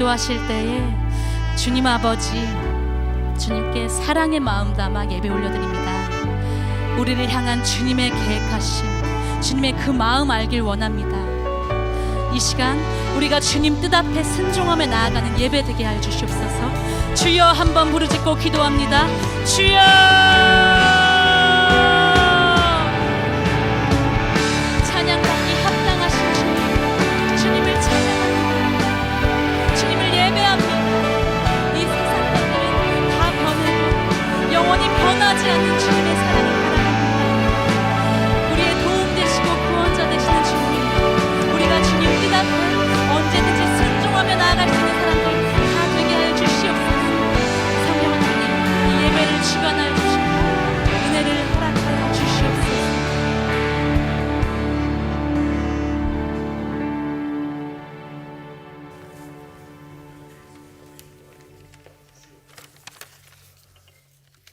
기도하실 때에 주님 아버지, 주님께 사랑의 마음 담아 예배 올려드립니다. 우리를 향한 주님의 계획하심, 주님의 그 마음 알길 원합니다. 이 시간 우리가 주님 뜻 앞에 순종하며 나아가는 예배 되게 하여 주시옵소서. 주여 한번 부르짖고 기도합니다. 주여! 찬양받기 합당하신 주님, 주님을 찬양합니다. 주님을 예배합니다. 이 세상 것들은 다 변하고 영원히 변하지 않는 주님의 사랑을 바랍니다. 우리의 도움 되시고 구원자 되시는 주님, 우리가 주님 뜻 앞에 언제든지 순종하며 나아갈 수 있는 사람들 다 되게 하여 주시옵소서. 성령 하나님, 이 예배를 주관하여 주시고 은혜를 허락하여 주시옵소서.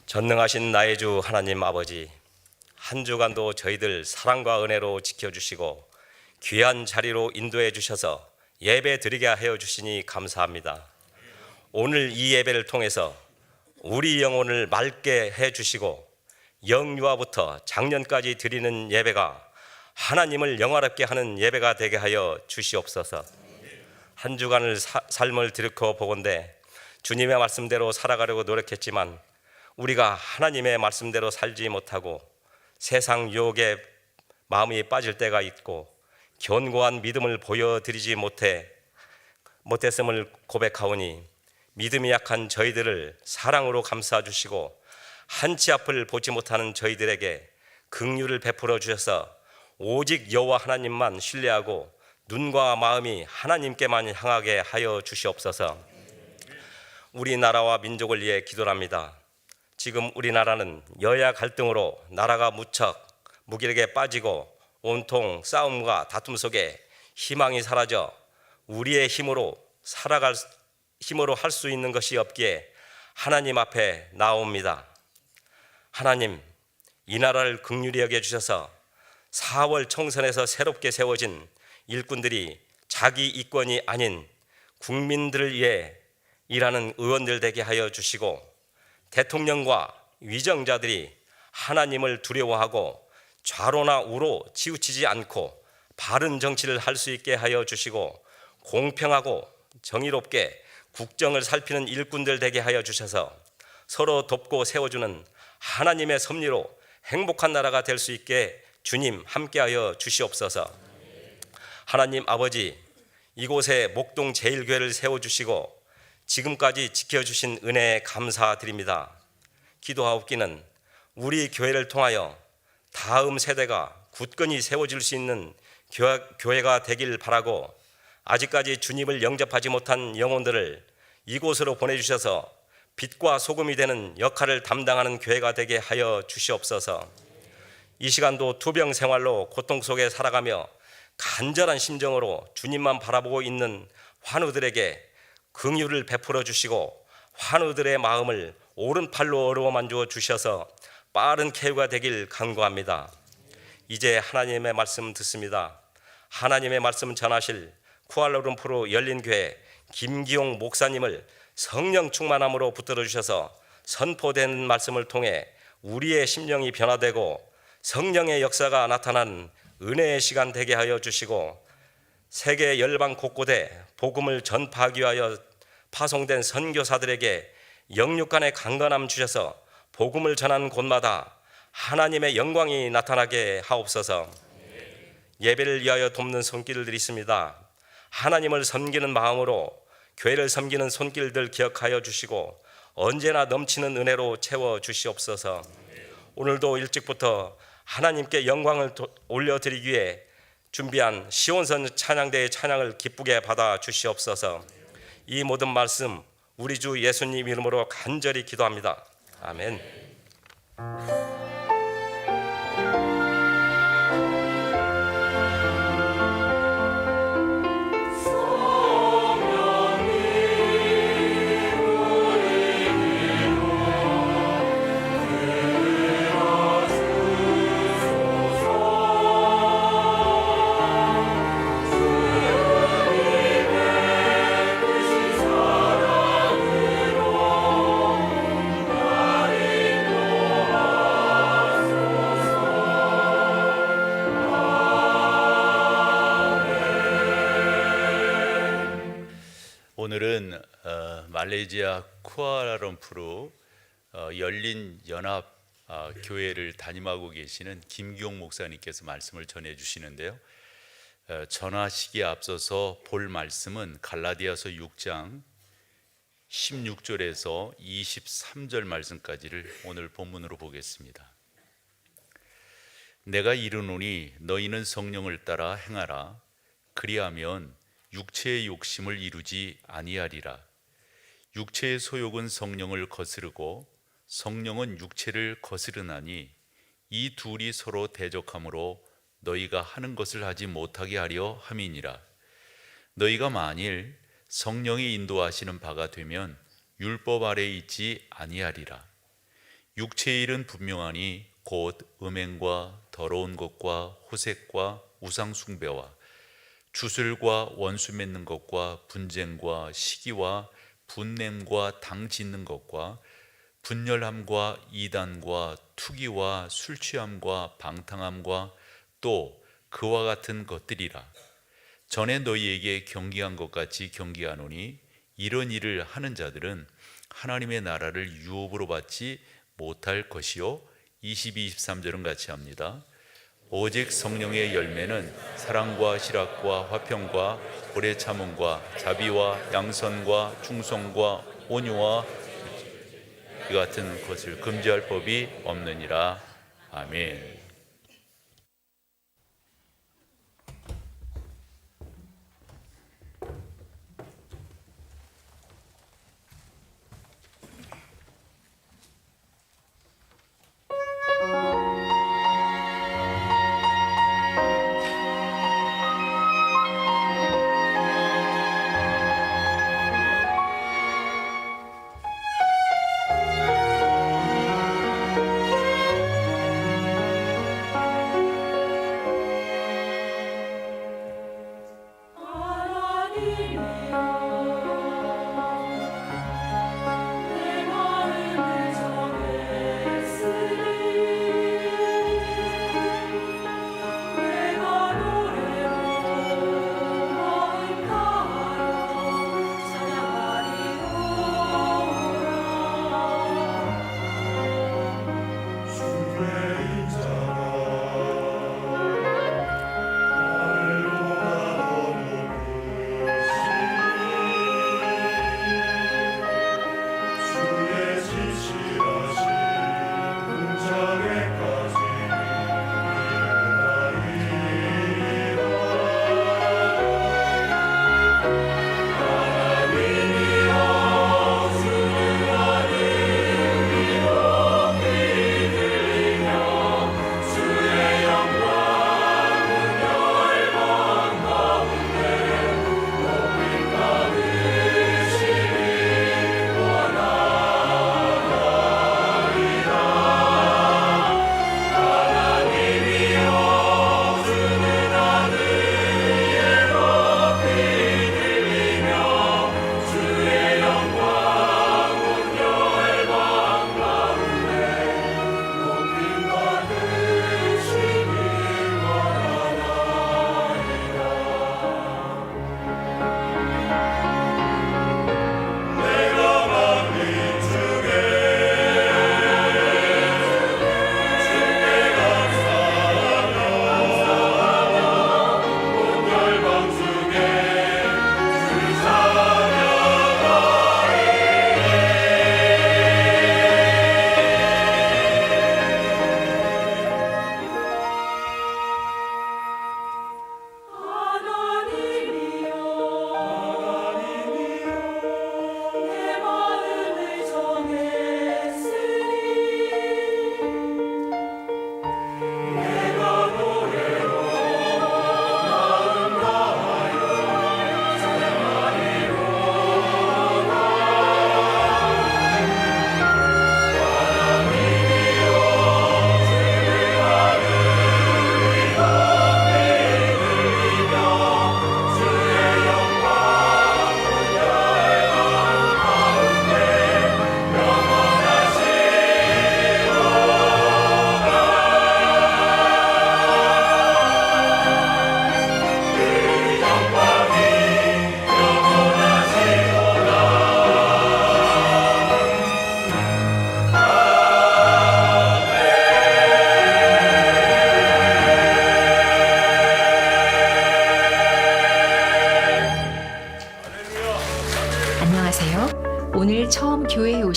전능하신 나의 주 하나님 아버지, 한 주간도 저희들 사랑과 은혜로 지켜주시고 귀한 자리로 인도해 주셔서 예배 드리게 하여 주시니 감사합니다. 오늘 이 예배를 통해서 우리 영혼을 맑게 해 주시고 영유아부터 장년까지 드리는 예배가 하나님을 영화롭게 하는 예배가 되게 하여 주시옵소서. 한 주간을 삶을 들이켜 보건대 주님의 말씀대로 살아가려고 노력했지만 우리가 하나님의 말씀대로 살지 못하고 세상 유혹에 마음이 빠질 때가 있고 견고한 믿음을 보여드리지 못했음을 고백하오니 믿음이 약한 저희들을 사랑으로 감싸 주시고 한치 앞을 보지 못하는 저희들에게 긍휼을 베풀어 주셔서 오직 여호와 하나님만 신뢰하고 눈과 마음이 하나님께만 향하게 하여 주시옵소서. 우리나라와 민족을 위해 기도합니다. 지금 우리나라는 여야 갈등으로 나라가 무척 무기력에 빠지고 온통 싸움과 다툼 속에 희망이 사라져 우리의 힘으로 할 수 있는 것이 없기에 하나님 앞에 나옵니다. 하나님, 이 나라를 긍휼히 여겨주셔서 4월 총선에서 새롭게 세워진 일꾼들이 자기 이권이 아닌 국민들을 위해 일하는 의원들 되게 하여 주시고 대통령과 위정자들이 하나님을 두려워하고 좌로나 우로 치우치지 않고 바른 정치를 할 수 있게 하여 주시고 공평하고 정의롭게 국정을 살피는 일꾼들 되게 하여 주셔서 서로 돕고 세워주는 하나님의 섭리로 행복한 나라가 될 수 있게 주님 함께하여 주시옵소서. 하나님 아버지, 이곳에 목동 제일교회를 세워주시고 지금까지 지켜주신 은혜에 감사드립니다. 기도하옵기는 우리 교회를 통하여 다음 세대가 굳건히 세워질 수 있는 교회가 되길 바라고 아직까지 주님을 영접하지 못한 영혼들을 이곳으로 보내주셔서 빛과 소금이 되는 역할을 담당하는 교회가 되게 하여 주시옵소서. 이 시간도 투병 생활로 고통 속에 살아가며 간절한 심정으로 주님만 바라보고 있는 환우들에게 긍휼을 베풀어 주시고 환우들의 마음을 오른팔로 어루만져 주셔서 빠른 쾌유가 되길 간구합니다. 이제 하나님의 말씀 듣습니다. 하나님의 말씀 전하실 쿠알라룸푸르 열린교회 김기용 목사님을 성령 충만함으로 붙들어 주셔서 선포된 말씀을 통해 우리의 심령이 변화되고 성령의 역사가 나타난 은혜의 시간 되게 하여 주시고 세계 열방 곳곳에 복음을 전파하기 위하여 파송된 선교사들에게 영육간의 강건함 주셔서 복음을 전하는 곳마다 하나님의 영광이 나타나게 하옵소서. 예배를 위하여 돕는 손길들이 있습니다. 하나님을 섬기는 마음으로 교회를 섬기는 손길들 기억하여 주시고 언제나 넘치는 은혜로 채워 주시옵소서. 오늘도 일찍부터 하나님께 영광을 올려드리기 위해 준비한 시온선 찬양대의 찬양을 기쁘게 받아 주시옵소서. 이 모든 말씀 우리 주 예수님 이름으로 간절히 기도합니다. 아멘. 오늘은 말레이시아 쿠알라룸푸르 열린 연합 교회를 담임하고 계시는 김기용 목사님께서 말씀을 전해 주시는데요. 전하시기에 앞서서 볼 말씀은 갈라디아서 6장 16절에서 23절 말씀까지를 오늘 본문으로 보겠습니다. 내가 이르노니 너희는 성령을 따라 행하라. 그리하면 육체의 욕심을 이루지 아니하리라. 육체의 소욕은 성령을 거스르고 성령은 육체를 거스르나니 이 둘이 서로 대적하므로 너희가 하는 것을 하지 못하게 하려 함이니라. 너희가 만일 성령이 인도하시는 바가 되면 율법 아래에 있지 아니하리라. 육체의 일은 분명하니 곧 음행과 더러운 것과 호색과 우상 숭배와 주술과 원수 맺는 것과 분쟁과 시기와 분냄과 당 짓는 것과 분열함과 이단과 투기와 술 취함과 방탕함과 또 그와 같은 것들이라. 전에 너희에게 경계한 것 같이 경계하노니 이런 일을 하는 자들은 하나님의 나라를 유업으로 받지 못할 것이요. 22, 23절은 같이 합니다. 오직 성령의 열매는 사랑과 실학과 화평과 오래 참음과 자비와 양선과 충성과 온유와 이 같은 것을 금지할 법이 없느니라. 아멘.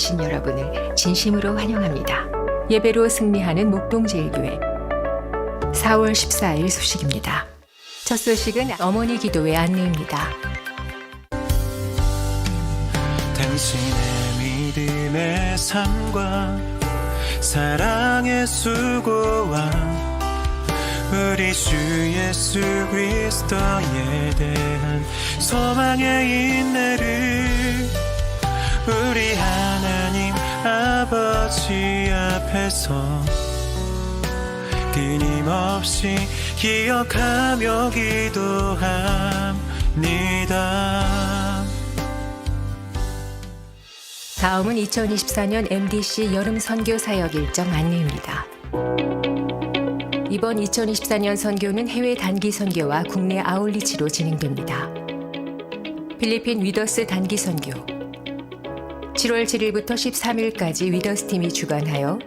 오신 여러분을 진심으로 환영합니다. 예배로 승리하는 목동제일교회 4월 14일 소식입니다. 첫 소식은 어머니 기도회 안내입니다. 당신의 믿음의 삶과 사랑의 수고와 우리 주 예수 그리스도에 대한 소망의 인내를 우리 하나님 아버지 앞에서 끊임없이 기억하며 기도합니다. 다음은 2024년 MDC 여름 선교 사역 일정 안내입니다. 이번 2024년 선교는 해외 단기 선교와 국내 아울리치로 진행됩니다. 필리핀 위더스 단기 선교 7월 7일부터 13일까지 위더스 팀이 주관하여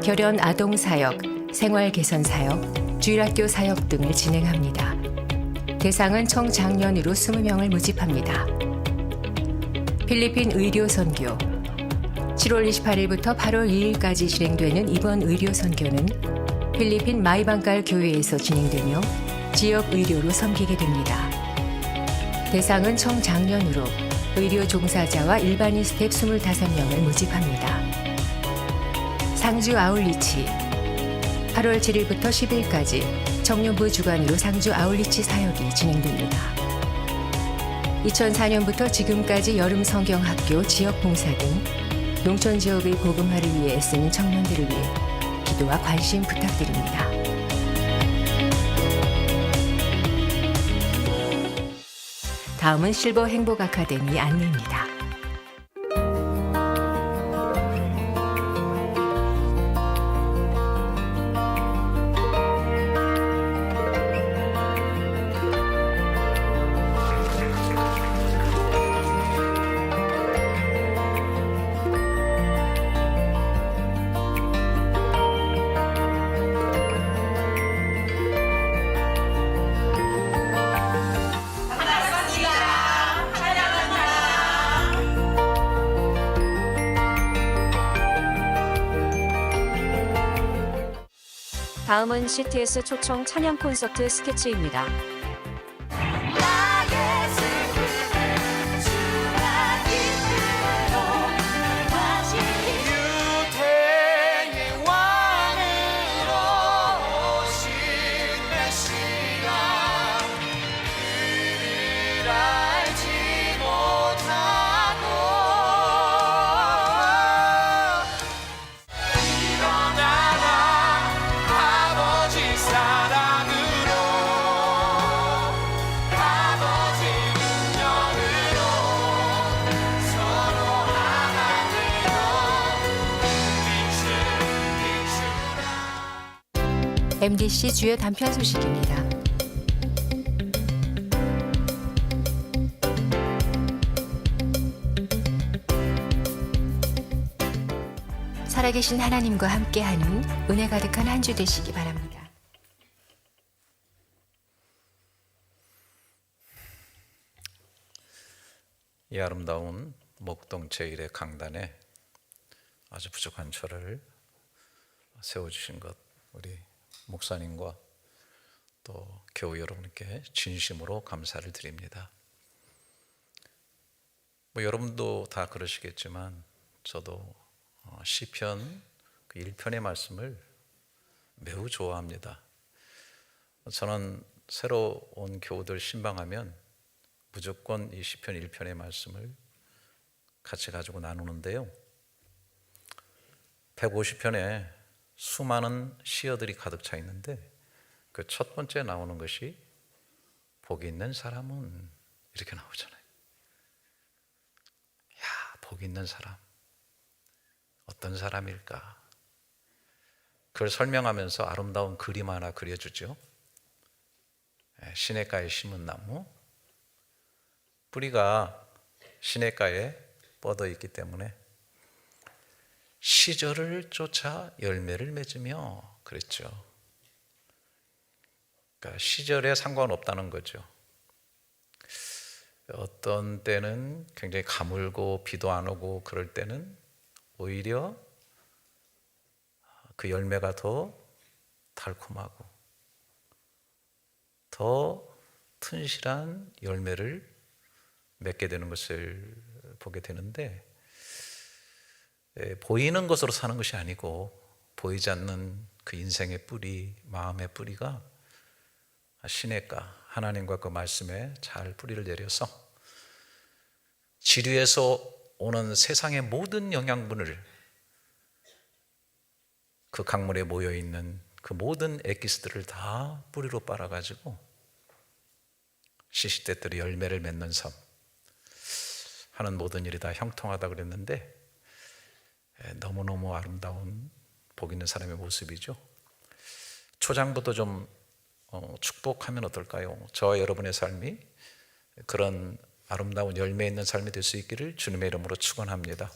결연 아동 사역, 생활 개선 사역, 주일학교 사역 등을 진행합니다. 대상은 청장년으로 20명을 모집합니다. 필리핀 의료 선교 7월 28일부터 8월 2일까지 진행되는 이번 의료 선교는 필리핀 마이방갈 교회에서 진행되며 지역 의료로 섬기게 됩니다. 대상은 청장년으로 의료 종사자와 일반인 스텝 25명을 모집합니다. 상주 아울리치 8월 7일부터 10일까지 청년부 주관으로 상주 아울리치 사역이 진행됩니다. 2004년부터 지금까지 여름 성경학교 지역 봉사 등 농촌 지역의 복음화를 위해 애쓰는 청년들을 위해 기도와 관심 부탁드립니다. 다음은 실버 행복 아카데미 안내입니다. 다음은 CTS 초청 찬양 콘서트 스케치입니다. MDC 주요 단편 소식입니다. 살아계신 하나님과 함께하는 은혜 가득한 한 주 되시기 바랍니다. 이 아름다운 목동 제1의 강단에 아주 부족한 저를 세워주신 것 우리 목사님과 또 교우 여러분께 진심으로 감사를 드립니다. 여러분도 다 그러시겠지만 저도 시편 그 1편의 말씀을 매우 좋아합니다. 저는 새로 온 교우들 신방하면 무조건 이 시편 1편의 말씀을 같이 가지고 나누는데요. 150편에 수많은 시어들이 가득 차 있는데 그 첫 번째 나오는 것이 복이 있는 사람은 이렇게 나오잖아요. 야, 복이 있는 사람 어떤 사람일까? 그걸 설명하면서 아름다운 그림 하나 그려주죠. 시냇가에 심은 나무, 뿌리가 시냇가에 뻗어 있기 때문에 시절을 쫓아 열매를 맺으며 그랬죠. 그러니까 시절에 상관없다는 거죠. 어떤 때는 굉장히 가물고 비도 안 오고 그럴 때는 오히려 그 열매가 더 달콤하고 더 튼실한 열매를 맺게 되는 것을 보게 되는데, 보이는 것으로 사는 것이 아니고 보이지 않는 그 인생의 뿌리, 마음의 뿌리가 시냇가 하나님과 그 말씀에 잘 뿌리를 내려서 지류에서 오는 세상의 모든 영양분을 그 강물에 모여있는 그 모든 엑기스들을 다 뿌리로 빨아가지고 시시때때로 열매를 맺는 삶, 하는 모든 일이 다 형통하다 그랬는데, 너무너무 아름다운 복 있는 사람의 모습이죠. 초장부터 좀 축복하면 어떨까요? 저와 여러분의 삶이 그런 아름다운 열매 있는 삶이 될 수 있기를 주님의 이름으로 축원합니다.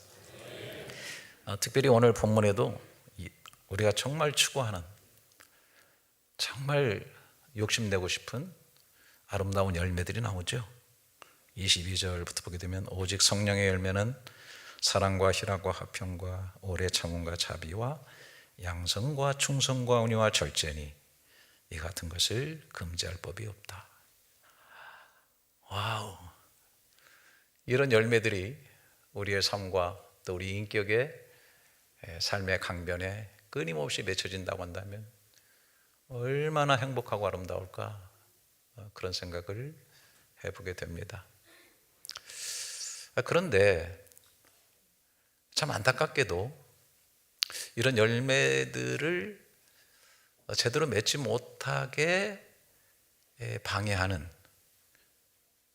특별히 오늘 본문에도 우리가 정말 추구하는, 정말 욕심내고 싶은 아름다운 열매들이 나오죠. 22절부터 보게 되면 오직 성령의 열매는 사랑과 희락과 화평과 오래 참음과 자비와 양성과 충성과 온유와 절제니 이 같은 것을 금지할 법이 없다. 와우! 이런 열매들이 우리의 삶과 또 우리 인격의 삶의 강변에 끊임없이 맺혀진다고 한다면 얼마나 행복하고 아름다울까, 그런 생각을 해보게 됩니다. 그런데 참 안타깝게도 이런 열매들을 제대로 맺지 못하게 방해하는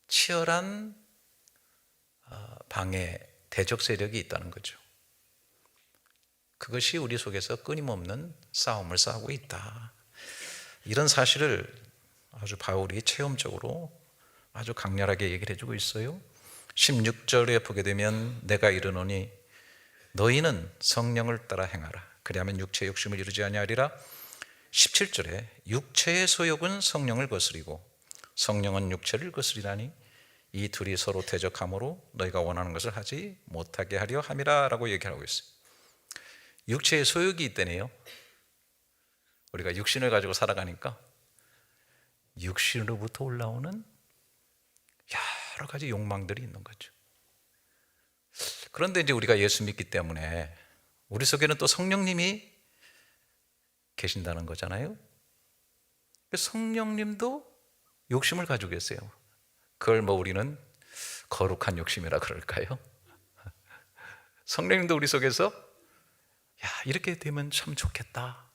치열한 방해, 대적 세력이 있다는 거죠. 그것이 우리 속에서 끊임없는 싸움을 싸우고 있다. 이런 사실을 아주 바울이 체험적으로 아주 강렬하게 얘기를 해주고 있어요. 16절에 보게 되면 내가 이르노니 너희는 성령을 따라 행하라. 그리하면 육체의 욕심을 이루지 아니하리라. 17절에 육체의 소욕은 성령을 거스리고 성령은 육체를 거스리라니 이 둘이 서로 대적함으로 너희가 원하는 것을 하지 못하게 하려 함이라 라고 얘기하고 있어요. 육체의 소욕이 있다네요. 우리가 육신을 가지고 살아가니까 육신으로부터 올라오는 여러 가지 욕망들이 있는 거죠. 그런데 이제 우리가 예수 믿기 때문에 우리 속에는 또 성령님이 계신다는 거잖아요. 성령님도 욕심을 가지고 계세요. 그걸 뭐 우리는 거룩한 욕심이라 그럴까요? 성령님도 우리 속에서 야, 이렇게 되면 참 좋겠다.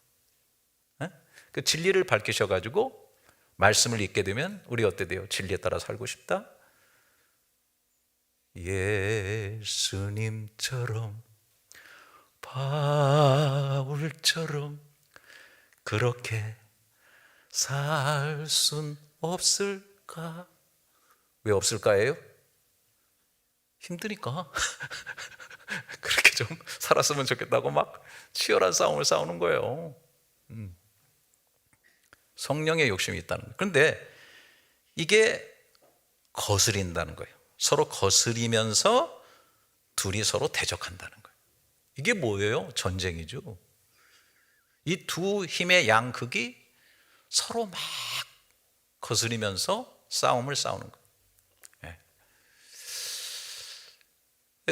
그 진리를 밝히셔가지고 말씀을 읽게 되면 우리 어때 돼요? 진리에 따라 살고 싶다? 예수님처럼 바울처럼 그렇게 살 순 없을까? 왜 없을까예요? 힘드니까. 그렇게 좀 살았으면 좋겠다고 막 치열한 싸움을 싸우는 거예요. 성령의 욕심이 있다는 거예요. 그런데 이게 거스린다는 거예요. 서로 거스리면서 둘이 서로 대적한다는 거예요. 이게 뭐예요? 전쟁이죠. 이 두 힘의 양극이 서로 막 거스리면서 싸움을 싸우는 거예요.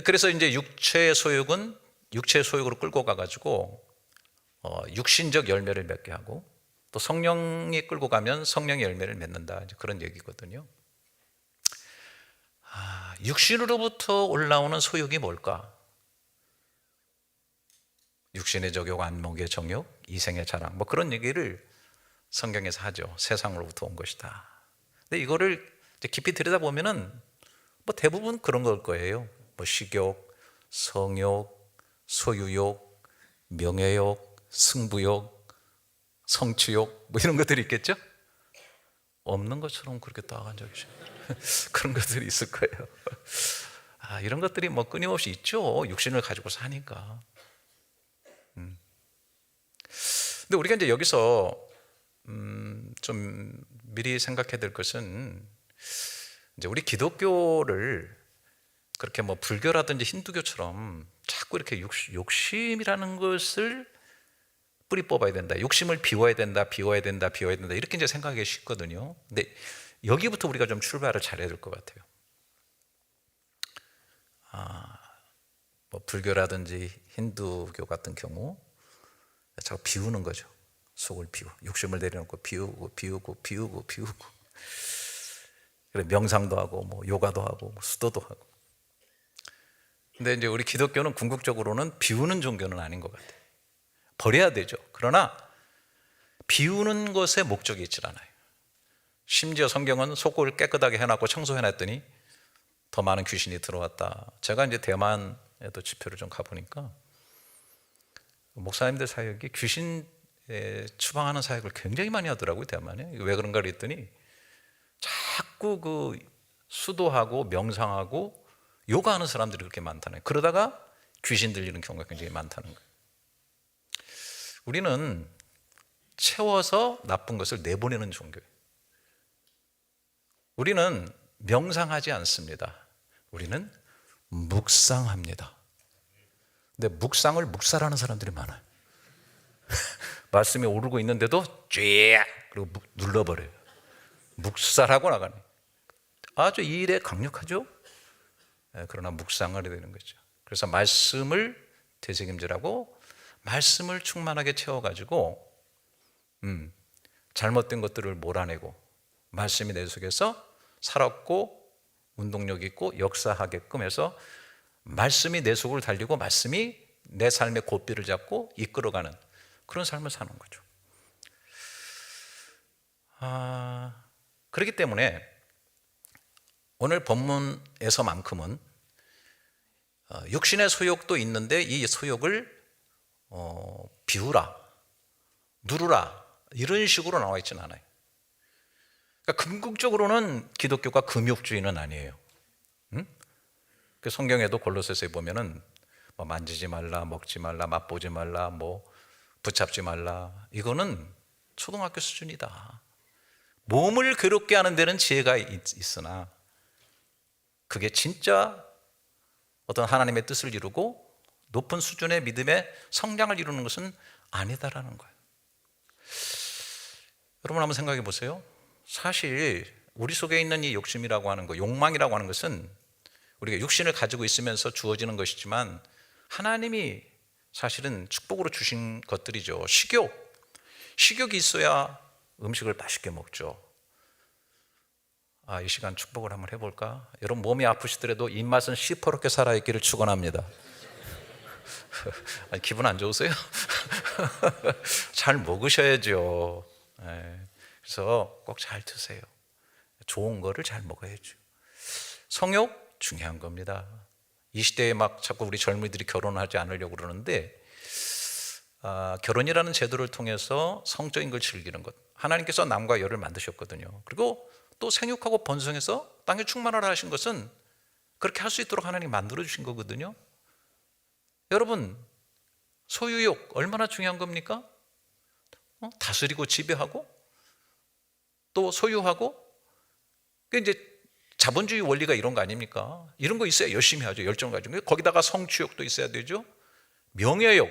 그래서 이제 육체의 소욕은 육체의 소욕으로 끌고 가가지고 육신적 열매를 맺게 하고, 또 성령이 끌고 가면 성령의 열매를 맺는다, 이제 그런 얘기거든요. 육신으로부터 올라오는 소욕이 뭘까? 육신의 적욕, 안목의 정욕, 이생의 자랑, 뭐 그런 얘기를 성경에서 하죠. 세상으로부터 온 것이다. 근데 이거를 깊이 들여다보면은 뭐 대부분 그런 걸 거예요. 뭐 식욕, 성욕, 소유욕, 명예욕, 승부욕, 성취욕, 뭐 이런 것들이 있겠죠? 없는 것처럼 그렇게 딱 앉아계셔. 그런 것들이 있을 거예요. 이런 것들이 뭐 끊임없이 있죠. 육신을 가지고 사니까. 근데 우리가 이제 여기서 좀 미리 생각해야 될 것은, 이제 우리 기독교를 그렇게 뭐 불교라든지 힌두교처럼 자꾸 이렇게 욕심이라는 것을 뿌리 뽑아야 된다. 욕심을 비워야 된다. 비워야 된다. 비워야 된다. 이렇게 이제 생각하기 쉽거든요. 근데 여기부터 우리가 좀 출발을 잘해야 될 것 같아요. 뭐 불교라든지 힌두교 같은 경우 자꾸 비우는 거죠. 속을 비우고 욕심을 내려놓고 비우고. 그래 명상도 하고 뭐 요가도 하고 뭐 수도도 하고. 근데 이제 우리 기독교는 궁극적으로는 비우는 종교는 아닌 것 같아요. 버려야 되죠. 그러나 비우는 것에 목적이 있질 않아요. 심지어 성경은 속을 깨끗하게 해놨고 청소해놨더니 더 많은 귀신이 들어왔다. 제가 이제 대만에도 집회를 좀 가보니까 목사님들 사역이 귀신 추방하는 사역을 굉장히 많이 하더라고요. 대만에. 왜 그런가 그랬더니 자꾸 그 수도하고 명상하고 요가하는 사람들이 그렇게 많다는 거예요. 그러다가 귀신 들리는 경우가 굉장히 많다는 거예요. 우리는 채워서 나쁜 것을 내보내는 종교예요. 우리는 명상하지 않습니다. 우리는 묵상합니다. 근데 묵상을 묵살하는 사람들이 많아요. 말씀이 오르고 있는데도 쥐 그리고 눌러버려요. 묵살하고 나가네. 아주 이 일에 강력하죠. 그러나 묵상을 해야 되는 거죠. 그래서 말씀을 되새김질하고 말씀을 충만하게 채워가지고 잘못된 것들을 몰아내고 말씀이 내 속에서 살았고 운동력 있고 역사하게끔 해서 말씀이 내 속을 달리고 말씀이 내 삶의 고삐를 잡고 이끌어가는 그런 삶을 사는 거죠. 그렇기 때문에 오늘 본문에서만큼은 육신의 소욕도 있는데 이 소욕을 비우라, 누르라 이런 식으로 나와 있지는 않아요. 그러니까 궁극적으로는 기독교가 금욕주의는 아니에요. 그 성경에도 골로새서에 보면은 뭐 만지지 말라, 먹지 말라, 맛보지 말라, 뭐 붙잡지 말라. 이거는 초등학교 수준이다. 몸을 괴롭게 하는 데는 지혜가 있으나 그게 진짜 어떤 하나님의 뜻을 이루고 높은 수준의 믿음의 성장을 이루는 것은 아니다라는 거예요. 여러분 한번 생각해 보세요. 사실 우리 속에 있는 이 욕심이라고 하는 것, 욕망이라고 하는 것은 우리가 육신을 가지고 있으면서 주어지는 것이지만 하나님이 사실은 축복으로 주신 것들이죠. 식욕이 있어야 음식을 맛있게 먹죠. 이 시간 축복을 한번 해볼까? 여러분 몸이 아프시더라도 입맛은 시퍼렇게 살아있기를 축원합니다. 기분 안 좋으세요? 잘 먹으셔야죠. 그래서 꼭 잘 드세요. 좋은 거를 잘 먹어야죠. 성욕 중요한 겁니다. 이 시대에 막 자꾸 우리 젊은이들이 결혼하지 않으려고 그러는데 결혼이라는 제도를 통해서 성적인 걸 즐기는 것. 하나님께서 남과 여를 만드셨거든요. 그리고 또 생육하고 번성해서 땅에 충만하라 하신 것은 그렇게 할 수 있도록 하나님이 만들어주신 거거든요. 여러분 소유욕 얼마나 중요한 겁니까? 다스리고 지배하고 또 소유하고 이제 자본주의 원리가 이런 거 아닙니까? 이런 거 있어야 열심히 하죠. 열정 가지고. 거기다가 성취욕도 있어야 되죠. 명예욕.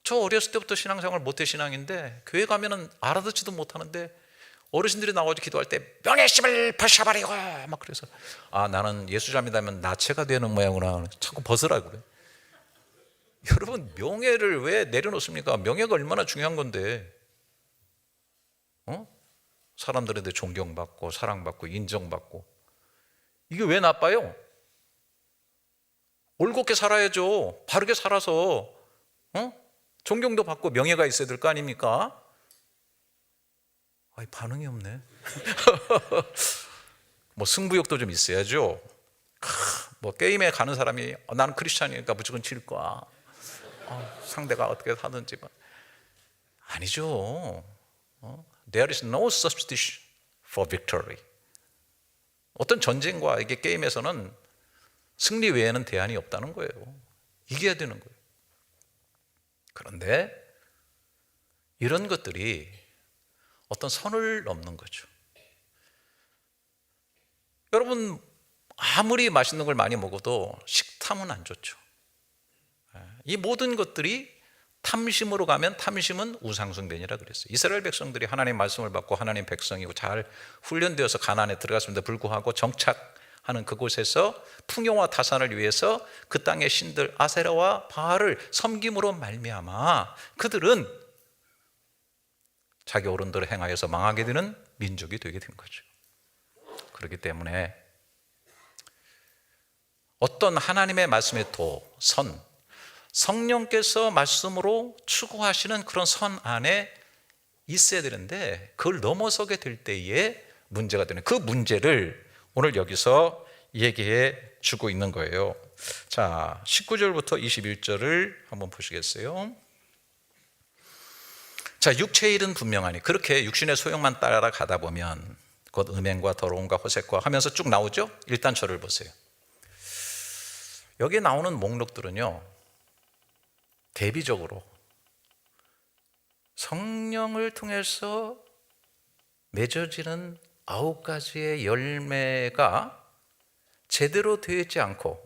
저 어렸을 때부터 신앙생활 모태신앙인데 교회 가면은 알아듣지도 못하는데 어르신들이 나와서 기도할 때 명예심을 벗어버리고 막 그래서 나는 예수자입니다면 나체가 되는 모양이구나. 자꾸 벗으라고 그래. 여러분 명예를 왜 내려놓습니까? 명예가 얼마나 중요한 건데 사람들한테 존경받고 사랑받고 인정받고 이게 왜 나빠요? 올곧게 살아야죠. 바르게 살아서 존경도 받고 명예가 있어야 될 거 아닙니까? 반응이 없네. 뭐 승부욕도 좀 있어야죠. 뭐 게임에 가는 사람이 나는 크리스찬이니까 무조건 질 거야. 상대가 어떻게 하든지 아니죠. There is no substitution for victory. 어떤 전쟁과 이게 게임에서는 승리 외에는 대안이 없다는 거예요. 이겨야 되는 거예요. 그런데 이런 것들이 어떤 선을 넘는 거죠. 여러분 아무리 맛있는 걸 많이 먹어도 식탐은 안 좋죠. 이 모든 것들이 탐심으로 가면 탐심은 우상숭배니라 그랬어요. 이스라엘 백성들이 하나님 말씀을 받고 하나님 백성이고 잘 훈련되어서 가나안에 들어갔음에도 불구하고 정착하는 그곳에서 풍요와 타산을 위해서 그 땅의 신들 아세라와 바알을 섬김으로 말미암아 그들은 자기 어른대로 행하여서 망하게 되는 민족이 되게 된 거죠. 그렇기 때문에 어떤 하나님의 말씀의 선, 성령께서 말씀으로 추구하시는 그런 선 안에 있어야 되는데 그걸 넘어서게 될 때에 문제가 되는 그 문제를 오늘 여기서 얘기해 주고 있는 거예요. 자, 19절부터 21절을 한번 보시겠어요? 자, 육체의 일은 분명하니 그렇게 육신의 소욕만 따라가다 보면 곧 음행과 더러움과 호색과 하면서 쭉 나오죠. 일단 저를 보세요. 여기에 나오는 목록들은요, 대비적으로 성령을 통해서 맺어지는 9가지의 열매가 제대로 되지 않고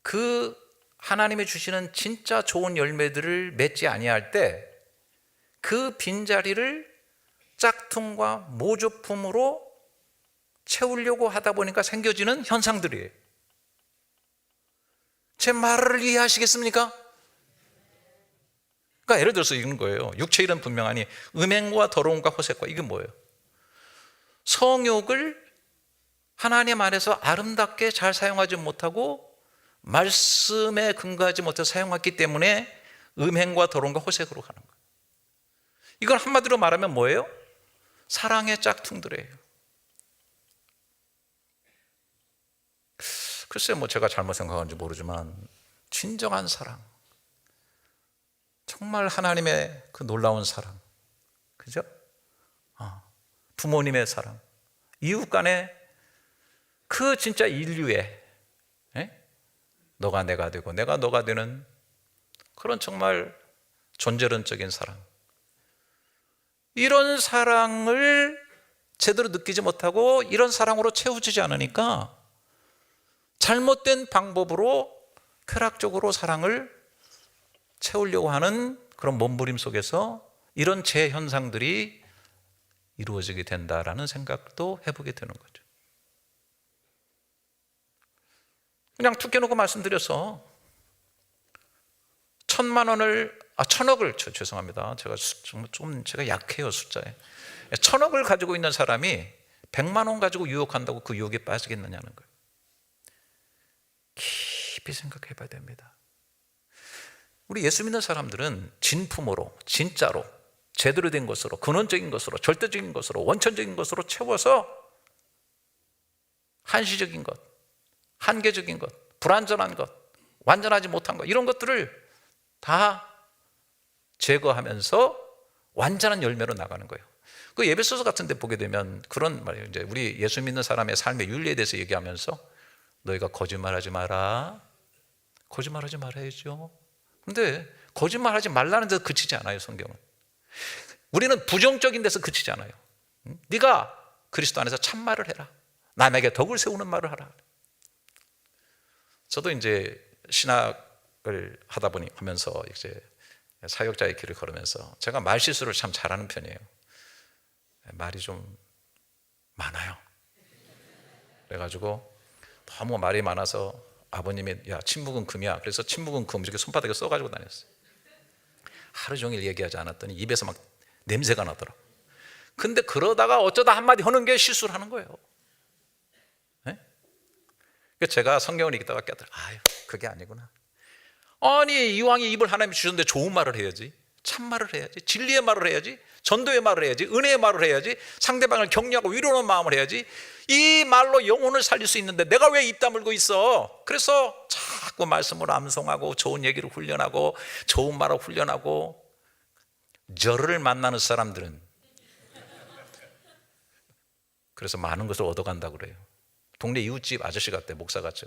그 하나님이 주시는 진짜 좋은 열매들을 맺지 아니할 때 그 빈자리를 짝퉁과 모조품으로 채우려고 하다 보니까 생겨지는 현상들이에요. 제 말을 이해하시겠습니까? 그러니까 예를 들어서 이런 거예요. 육체 일은 분명하니 음행과 더러움과 호색과, 이게 뭐예요? 성욕을 하나님 안에서 아름답게 잘 사용하지 못하고 말씀에 근거하지 못해서 사용했기 때문에 음행과 더러움과 호색으로 가는 거예요. 이건 한마디로 말하면 뭐예요? 사랑의 짝퉁들이에요. 글쎄요, 뭐 제가 잘못 생각하는지 모르지만 진정한 사랑, 정말 하나님의 그 놀라운 사랑, 그죠? 부모님의 사랑, 이웃 간의 그 진짜 인류의 너가 내가 되고 내가 너가 되는 그런 정말 존재론적인 사랑, 이런 사랑을 제대로 느끼지 못하고 이런 사랑으로 채워지지 않으니까 잘못된 방법으로 쾌락적으로 사랑을 채우려고 하는 그런 몸부림 속에서 이런 재현상들이 이루어지게 된다라는 생각도 해보게 되는 거죠. 그냥 툭 깨놓고 말씀드려서 1,000억을 죄송합니다. 제가 약해요, 숫자에. 1,000억을 가지고 있는 사람이 100만 원 가지고 유혹한다고 그 유혹에 빠지겠느냐는 거예요. 깊이 생각해 봐야 됩니다. 우리 예수 믿는 사람들은 진품으로, 진짜로, 제대로 된 것으로, 근원적인 것으로, 절대적인 것으로, 원천적인 것으로 채워서 한시적인 것, 한계적인 것, 불완전한 것, 완전하지 못한 것, 이런 것들을 다 제거하면서 완전한 열매로 나가는 거예요. 그 에베소서 같은 데 보게 되면 그런 말이에요. 이제 우리 예수 믿는 사람의 삶의 윤리에 대해서 얘기하면서 너희가 거짓말하지 마라. 거짓말하지 말아야죠. 그런데 거짓말하지 말라는 데서 그치지 않아요, 성경은. 우리는 부정적인 데서 그치지 않아요. 네가 그리스도 안에서 참말을 해라. 남에게 덕을 세우는 말을 하라. 저도 이제 신학을 하다 보니 하면서 이제 사역자의 길을 걸으면서 제가 말 실수를 참 잘하는 편이에요. 말이 좀 많아요. 그래가지고 너무 말이 많아서 아버님이 야, 침묵은 금이야. 그래서 침묵은 금 이렇게 손바닥에 써가지고 다녔어요. 하루 종일 얘기하지 않았더니 입에서 막 냄새가 나더라고요. 근데 그러다가 어쩌다 한마디 하는 게 실수를 하는 거예요. 그래서 제가 성경을 읽다가 깨달아, 그게 아니구나. 아니, 이왕에 입을 하나님이 주셨는데 좋은 말을 해야지, 참말을 해야지, 진리의 말을 해야지, 전도의 말을 해야지, 은혜의 말을 해야지, 상대방을 격려하고 위로하는 마음을 해야지. 이 말로 영혼을 살릴 수 있는데 내가 왜 입 다물고 있어? 그래서 자꾸 말씀을 암송하고 좋은 얘기를 훈련하고 좋은 말을 훈련하고. 저를 만나는 사람들은 그래서 많은 것을 얻어간다고 그래요. 동네 이웃집 아저씨 같대, 목사 같죠.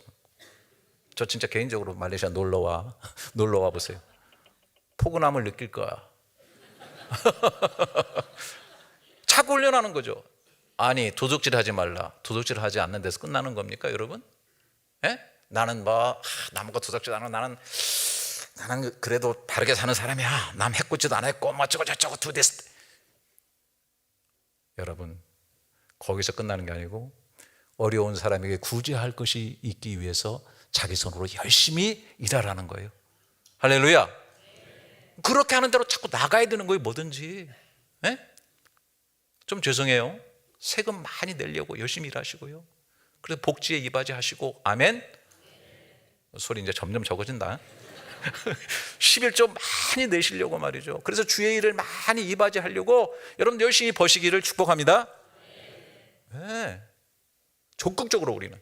저 진짜 개인적으로 말레이시아 놀러와 보세요. 포근함을 느낄 거야. 자꾸 훈련하는 거죠. 아니, 도둑질 하지 말라. 도둑질 하지 않는 데서 끝나는 겁니까, 여러분? 나는 남과 도둑질 안 하는, 나는 나는 그래도 바르게 사는 사람이야. 남 해코지도 안 했고 뭐 어쩌고 저쩌고 두데스. 여러분, 거기서 끝나는 게 아니고 어려운 사람에게 구제할 것이 있기 위해서 자기 손으로 열심히 일하라는 거예요. 할렐루야. 그렇게 하는 대로 자꾸 나가야 되는 거예요. 뭐든지. 예? 좀 죄송해요. 세금 많이 내려고 열심히 일하시고요. 그래서 복지에 이바지 하시고 아멘. 소리 이제 점점 적어진다. 11조 많이 내시려고 말이죠. 그래서 주의 일을 많이 이바지 하려고 여러분 열심히 버시기를 축복합니다. 네. 적극적으로 우리는.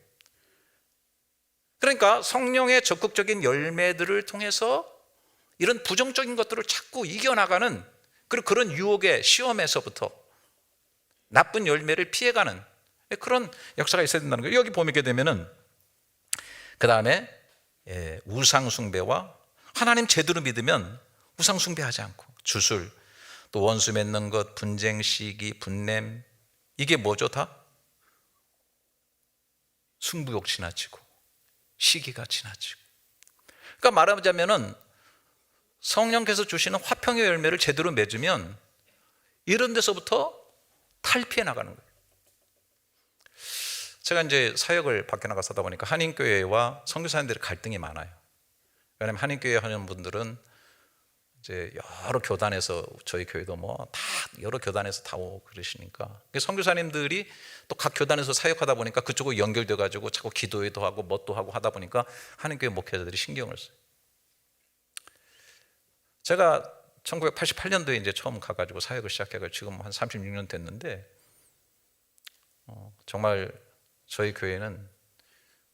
그러니까 성령의 적극적인 열매들을 통해서 이런 부정적인 것들을 자꾸 이겨나가는, 그리고 그런 유혹의 시험에서부터 나쁜 열매를 피해가는 그런 역사가 있어야 된다는 거예요. 여기 보게 되면은 그 다음에 우상 숭배와, 하나님 제대로 믿으면 우상 숭배하지 않고 주술, 또 원수 맺는 것, 분쟁, 시기, 분냄, 이게 뭐죠? 다 승부욕 지나치고 시기가 지나치고. 그러니까 말하자면은 성령께서 주시는 화평의 열매를 제대로 맺으면 이런 데서부터 탈피해 나가는 거예요. 제가 이제 사역을 밖에 나가서 하다 보니까 한인교회와 선교사님들의 갈등이 많아요. 왜냐하면 한인교회 하는 분들은 이제 여러 교단에서, 저희 교회도 뭐 다 여러 교단에서 다 오고 그러시니까 선교사님들이 또 각 교단에서 사역하다 보니까 그쪽으로 연결돼 가지고 자꾸 기도회도 하고 뭣도 하고 하다 보니까 한인교회 목회자들이 신경을 써요. 제가 1988년도에 이제 처음 가가지고 사역을 시작해가지고 지금 한 36년 됐는데 정말 저희 교회는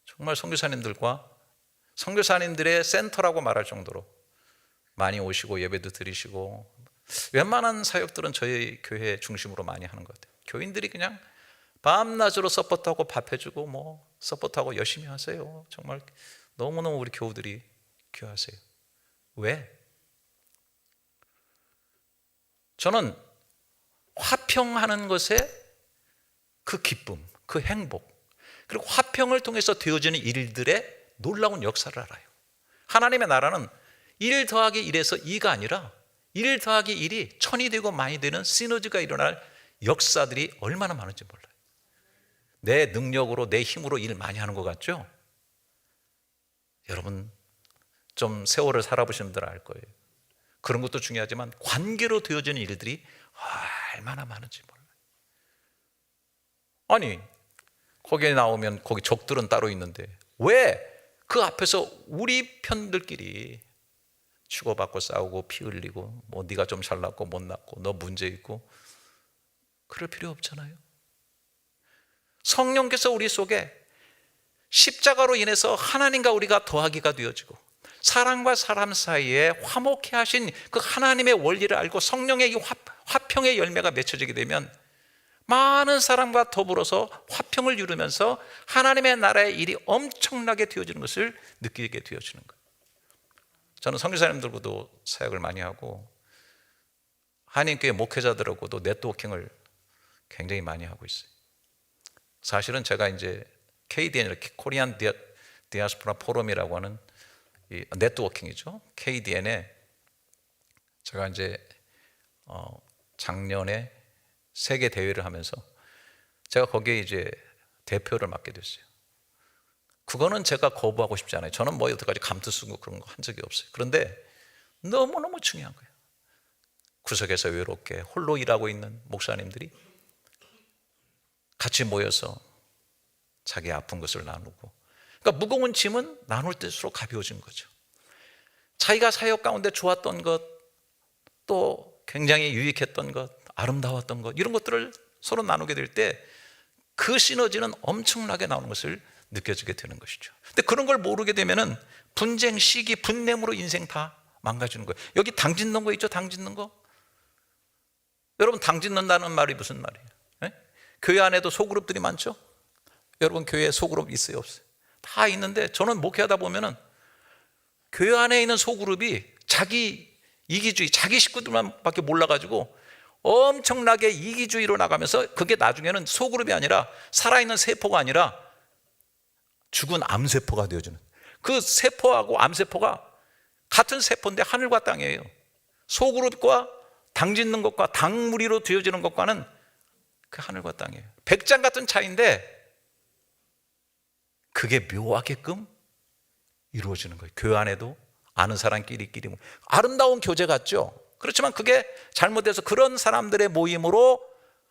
정말 선교사님들과 선교사님들의 센터라고 말할 정도로 많이 오시고 예배도 드리시고, 웬만한 사역들은 저희 교회 중심으로 많이 하는 것 같아요. 교인들이 그냥 밤낮으로 서포트하고 밥 해주고 뭐 서포트하고 열심히 하세요. 정말 너무너무 우리 교우들이 귀하세요. 왜? 저는 화평하는 것에 그 기쁨, 그 행복, 그리고 화평을 통해서 되어지는 일들의 놀라운 역사를 알아요. 하나님의 나라는 1 더하기 1에서 2가 아니라 1 더하기 1이 1000이 되고 많이 되는 시너지가 일어날 역사들이 얼마나 많은지 몰라요. 내 능력으로, 내 힘으로 일 많이 하는 것 같죠? 여러분 좀 세월을 살아보신 분들은 알 거예요. 그런 것도 중요하지만 관계로 되어지는 일들이 얼마나 많은지 몰라요. 아니 거기에 나오면 거기 적들은 따로 있는데 왜 그 앞에서 우리 편들끼리 치고받고 싸우고 피 흘리고 뭐 네가 좀 잘났고 못났고 너 문제 있고 그럴 필요 없잖아요. 성령께서 우리 속에 십자가로 인해서 하나님과 우리가 더하기가 되어지고 사람과 사람 사이에 화목해 하신 그 하나님의 원리를 알고 성령의 이 화평의 열매가 맺혀지게 되면 많은 사람과 더불어서 화평을 이루면서 하나님의 나라의 일이 엄청나게 되어지는 것을 느끼게 되어지는 거예요. 저는 선교사님들과도 사역을 많이 하고 한인교회 목회자들하고도 네트워킹을 굉장히 많이 하고 있어요. 사실은 제가 이제 KDN, 코리안 디아스포라 포럼이라고 하는 이 네트워킹이죠. KDN에 제가 이제 작년에 세계 대회를 하면서 제가 거기에 이제 대표를 맡게 됐어요. 그거는 제가 거부하고 싶지 않아요. 저는 뭐 여태까지 감투 쓰고 그런 거 한 적이 없어요. 그런데 너무너무 중요한 거예요. 구석에서 외롭게 홀로 일하고 있는 목사님들이 같이 모여서 자기 아픈 것을 나누고, 그러니까 무거운 짐은 나눌 때일수록 가벼워진 거죠. 자기가 사역 가운데 좋았던 것, 또 굉장히 유익했던 것, 아름다웠던 것, 이런 것들을 서로 나누게 될 때 그 시너지는 엄청나게 나오는 것을 느껴지게 되는 것이죠. 근데 그런 걸 모르게 되면은 분쟁, 시기, 분냄으로 인생 다 망가지는 거예요. 여기 당 짓는 거 있죠? 당 짓는 거. 여러분 당 짓는다는 말이 무슨 말이에요? 네? 교회 안에도 소그룹들이 많죠? 여러분 교회에 소그룹 있어요? 없어요? 다 있는데 저는 목회하다 보면은 교회 안에 있는 소그룹이 자기 이기주의, 자기 식구들만 밖에 몰라가지고 엄청나게 이기주의로 나가면서 그게 나중에는 소그룹이 아니라 살아있는 세포가 아니라 죽은 암세포가 되어지는, 그 세포하고 암세포가 같은 세포인데 하늘과 땅이에요. 소그룹과 당 짓는 것과 당무리로 되어지는 것과는 그 하늘과 땅이에요. 백장 같은 차이인데 그게 묘하게끔 이루어지는 거예요. 교회 안에도 아는 사람끼리끼리 아름다운 교제 같죠. 그렇지만 그게 잘못돼서 그런 사람들의 모임으로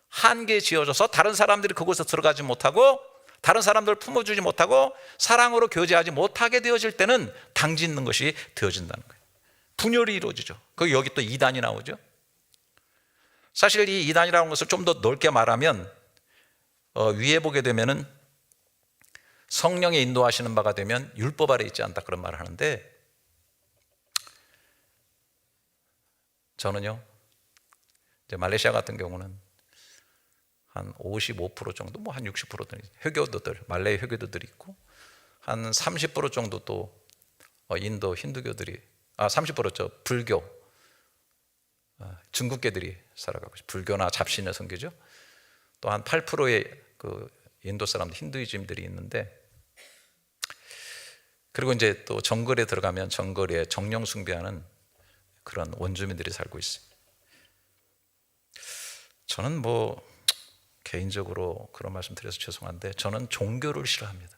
한계 지어져서 다른 사람들이 그곳에 들어가지 못하고 다른 사람들을 품어주지 못하고 사랑으로 교제하지 못하게 되어질 때는 당 짓는 것이 되어진다는 거예요. 분열이 이루어지죠. 여기 또 이단이 나오죠. 사실 이 이단이라는 것을 좀 더 넓게 말하면 위에 보게 되면은 성령이 인도하시는 바가 되면 율법 아래 있지 않다 그런 말을 하는데, 저는요 이제 말레이시아 같은 경우는 한 55% 정도, 뭐 한 60% 회교도들, 말레이 회교도들이 있고 한 30% 정도 또 인도 힌두교들이 30%죠 불교 중국계들이 살아가고 있어요. 불교나 잡신의 선교죠. 또 한 8%의 그 인도 사람들 힌두이즘들이 있는데, 그리고 이제 또 정글에 들어가면 정글에 정령 숭배하는 그런 원주민들이 살고 있어요. 저는 뭐 개인적으로 그런 말씀 드려서 죄송한데 저는 종교를 싫어합니다.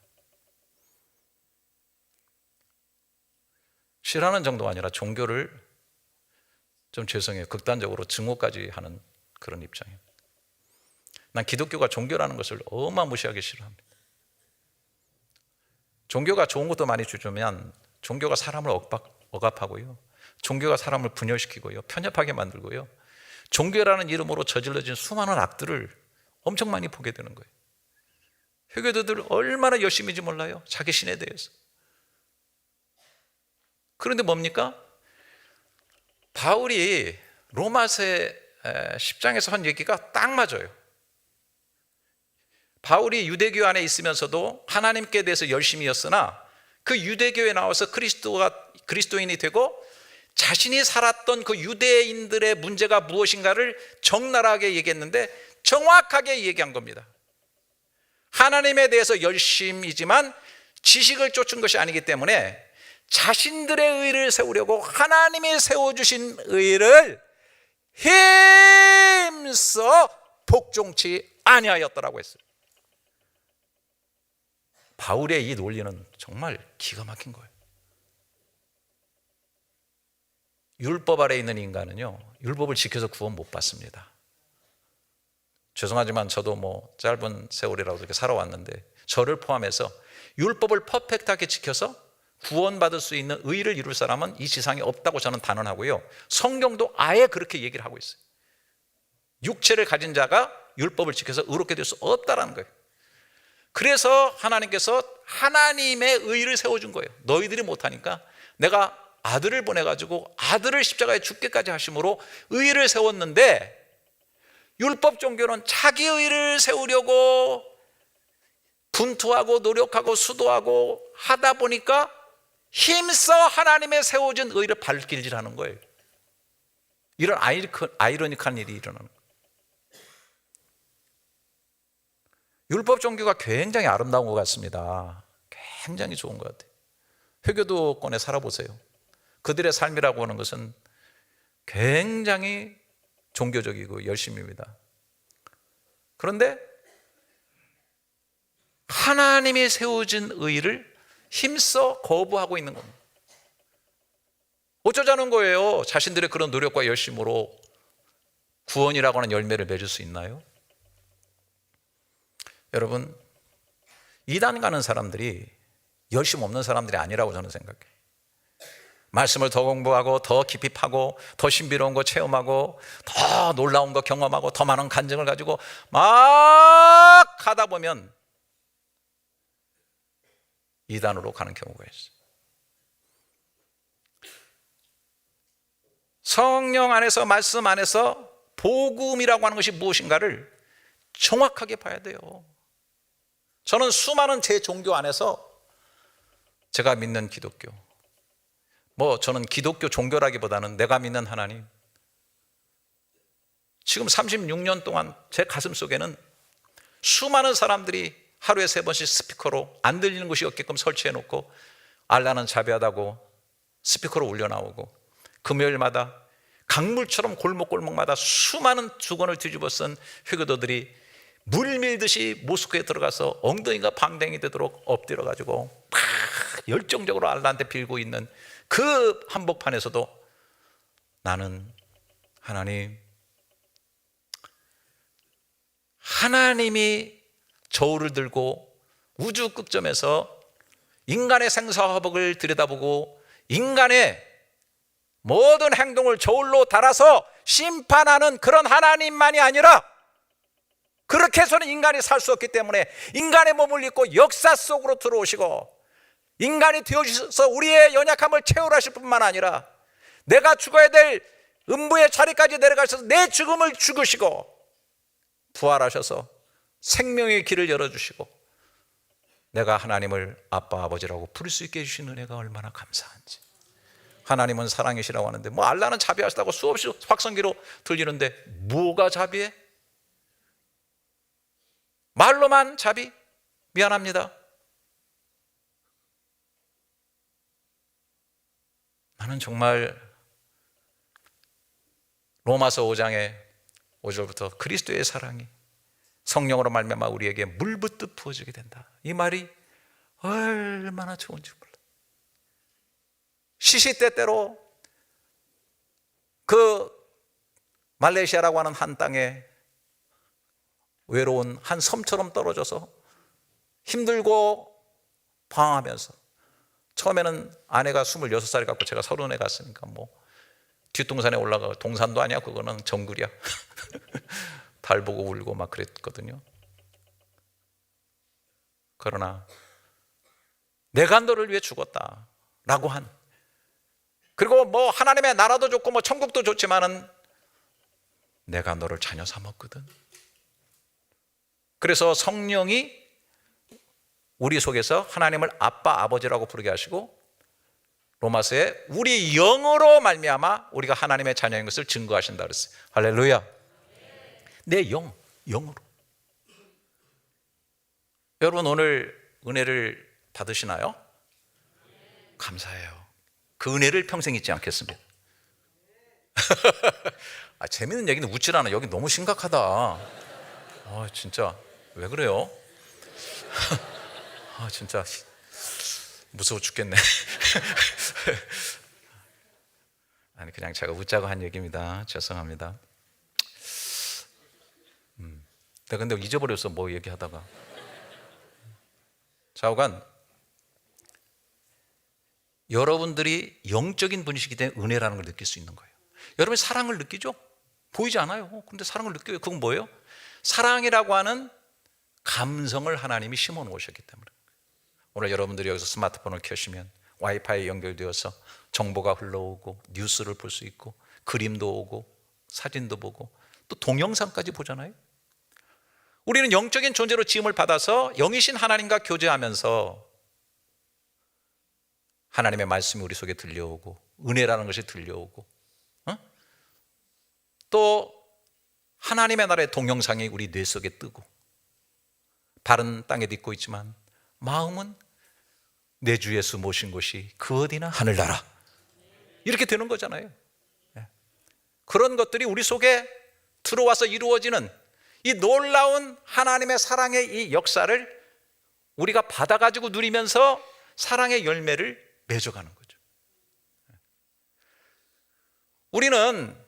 싫어하는 정도가 아니라 종교를 좀 죄송해요. 극단적으로 증오까지 하는 그런 입장입니다. 난 기독교가 종교라는 것을 어마무시하게 싫어합니다. 종교가 좋은 것도 많이 주지만 종교가 사람을 억압하고요, 종교가 사람을 분열시키고요, 편협하게 만들고요, 종교라는 이름으로 저질러진 수많은 악들을 엄청 많이 보게 되는 거예요. 회교도들 얼마나 열심인지 몰라요, 자기 신에 대해서. 그런데 뭡니까? 바울이 로마서 10장에서 한 얘기가 딱 맞아요. 바울이 유대교 안에 있으면서도 하나님께 대해서 열심이었으나 그 유대교에 나와서 그리스도인이 되고 자신이 살았던 그 유대인들의 문제가 무엇인가를 적나라하게 얘기했는데 정확하게 얘기한 겁니다. 하나님에 대해서 열심이지만 지식을 쫓은 것이 아니기 때문에 자신들의 의를 세우려고 하나님이 세워주신 의를 힘써 복종치 아니하였더라고 했어요. 바울의 이 논리는 정말 기가 막힌 거예요. 율법 아래 있는 인간은요, 율법을 지켜서 구원 못 받습니다. 죄송하지만 저도 뭐 짧은 세월이라도 이렇게 살아왔는데 저를 포함해서 율법을 퍼펙트하게 지켜서 구원받을 수 있는 의를 이룰 사람은 이 지상에 없다고 저는 단언하고요, 성경도 아예 그렇게 얘기를 하고 있어요. 육체를 가진 자가 율법을 지켜서 의롭게 될 수 없다라는 거예요. 그래서 하나님께서 하나님의 의를 세워준 거예요. 너희들이 못하니까 내가 아들을 보내가지고 아들을 십자가에 죽게까지 하심으로 의를 세웠는데, 율법 종교는 자기 의를 세우려고 분투하고 노력하고 수도하고 하다 보니까 힘써 하나님의 세워진 의를 발길질하는 거예요. 이런 아이러니한 일이 일어나는 거예요. 율법 종교가 굉장히 아름다운 것 같습니다. 굉장히 좋은 것 같아요. 회교도권에 살아보세요. 그들의 삶이라고 하는 것은 굉장히 종교적이고 열심입니다. 그런데 하나님이 세워진 의를 힘써 거부하고 있는 겁니다. 어쩌자는 거예요? 자신들의 그런 노력과 열심으로 구원이라고 하는 열매를 맺을 수 있나요? 여러분, 이단 가는 사람들이 열심 없는 사람들이 아니라고 저는 생각해요. 말씀을 더 공부하고 더 깊이 파고 더 신비로운 거 체험하고 더 놀라운 거 경험하고 더 많은 간증을 가지고 막 하다 보면 이단으로 가는 경우가 있어요. 성령 안에서, 말씀 안에서 복음이라고 하는 것이 무엇인가를 정확하게 봐야 돼요. 저는 수많은 제 종교 안에서 제가 믿는 기독교, 저는 기독교 종교라기보다는 내가 믿는 하나님, 지금 36년 동안 제 가슴 속에는 수많은 사람들이 하루에 3번씩 스피커로 안 들리는 곳이 없게끔 설치해 놓고 알라는 자비하다고 스피커로 울려 나오고 금요일마다 강물처럼 골목골목마다 수많은 주권을 뒤집어 쓴 회교도들이 물밀듯이 모스크에 들어가서 엉덩이가 방댕이 되도록 엎드려 가지고 막 열정적으로 알라한테 빌고 있는 그 한복판에서도 나는 하나님이 저울을 들고 우주 끝점에서 인간의 생사화복을 들여다보고 인간의 모든 행동을 저울로 달아서 심판하는 그런 하나님만이 아니라, 그렇게 해서는 인간이 살 수 없기 때문에 인간의 몸을 입고 역사 속으로 들어오시고 인간이 되어주셔서 우리의 연약함을 채울하실 뿐만 아니라 내가 죽어야 될 음부의 자리까지 내려가셔서 내 죽음을 죽으시고 부활하셔서 생명의 길을 열어주시고 내가 하나님을 아빠 아버지라고 부를 수 있게 해주신 은혜가 얼마나 감사한지. 하나님은 사랑이시라고 하는데 뭐 알라는 자비하시다고 수없이 확성기로 들리는데 뭐가 자비해? 말로만 자비? 미안합니다. 나는 정말 로마서 5장의 5절부터 그리스도의 사랑이 성령으로 말미암아 우리에게 물붓듯 부어지게 된다, 이 말이 얼마나 좋은지 몰라. 시시때때로 그 말레이시아라고 하는 한 땅에 외로운 한 섬처럼 떨어져서 힘들고 방황하면서, 처음에는 아내가 26살이 갖고 제가 30에 갔으니까 뭐 뒷동산에 올라가, 동산도 아니야 그거는 정글이야. 달 보고 울고 막 그랬거든요. 그러나 내가 너를 위해 죽었다 라고 한, 그리고 뭐 하나님의 나라도 좋고 뭐 천국도 좋지만은 내가 너를 자녀 삼았거든. 그래서 성령이 우리 속에서 하나님을 아빠 아버지라고 부르게 하시고 로마서에 우리 영으로 말미암아 우리가 하나님의 자녀인 것을 증거하신다 그랬어요. 할렐루야. 내 영으로. 여러분 오늘 은혜를 받으시나요? 감사해요. 그 은혜를 평생 잊지 않겠습니다. 재밌는 얘기는 웃질 않아. 여기 너무 심각하다. 진짜 왜 그래요? 진짜 무서워 죽겠네. 아니 그냥 제가 웃자고 한 얘기입니다. 죄송합니다. 내가 근데 잊어버렸어, 뭐 얘기하다가. 좌우간, 여러분들이 영적인 분이시기 때문에 은혜라는 걸 느낄 수 있는 거예요. 여러분이 사랑을 느끼죠? 보이지 않아요. 근데 사랑을 느껴요. 그건 뭐예요? 사랑이라고 하는 감성을 하나님이 심어 놓으셨기 때문에. 오늘 여러분들이 여기서 스마트폰을 켜시면 와이파이에 연결되어서 정보가 흘러오고 뉴스를 볼 수 있고 그림도 오고 사진도 보고 또 동영상까지 보잖아요. 우리는 영적인 존재로 지음을 받아서 영이신 하나님과 교제하면서 하나님의 말씀이 우리 속에 들려오고 은혜라는 것이 들려오고 또 하나님의 나라의 동영상이 우리 뇌 속에 뜨고, 발은 땅에 딛고 있지만 마음은 내 주 예수 모신 곳이 그 어디나 하늘나라, 이렇게 되는 거잖아요. 그런 것들이 우리 속에 들어와서 이루어지는 이 놀라운 하나님의 사랑의 이 역사를 우리가 받아가지고 누리면서 사랑의 열매를 맺어가는 거죠. 우리는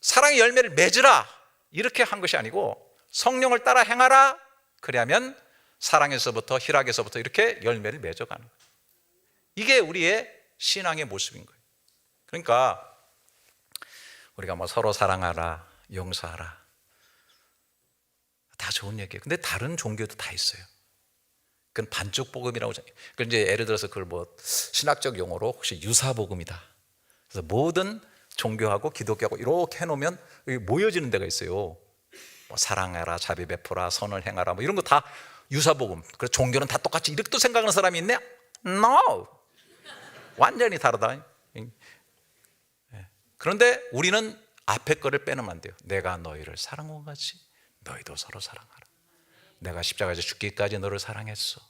사랑의 열매를 맺으라 이렇게 한 것이 아니고 성령을 따라 행하라, 그래야면 사랑에서부터 희락에서부터 이렇게 열매를 맺어가는 거예요. 이게 우리의 신앙의 모습인 거예요. 그러니까 우리가 뭐 서로 사랑하라, 용서하라, 다 좋은 얘기예요. 근데 다른 종교도 다 있어요. 그건 반쪽 복음이라고. 그건 이제 예를 들어서 그걸 뭐 신학적 용어로 혹시 유사복음이다. 그래서 모든 종교하고 기독교하고 이렇게 해놓으면 모여지는 데가 있어요. 뭐 사랑해라, 자비 베풀어라, 선을 행하라, 뭐 이런 거 다 유사복음. 그래서 종교는 다 똑같이 이렇게 또 생각하는 사람이 있네? No! 완전히 다르다. 그런데 우리는 앞에 거를 빼놓으면 안 돼요. 내가 너희를 사랑한 것 같이 너희도 서로 사랑하라. 내가 십자가에서 죽기까지 너를 사랑했어.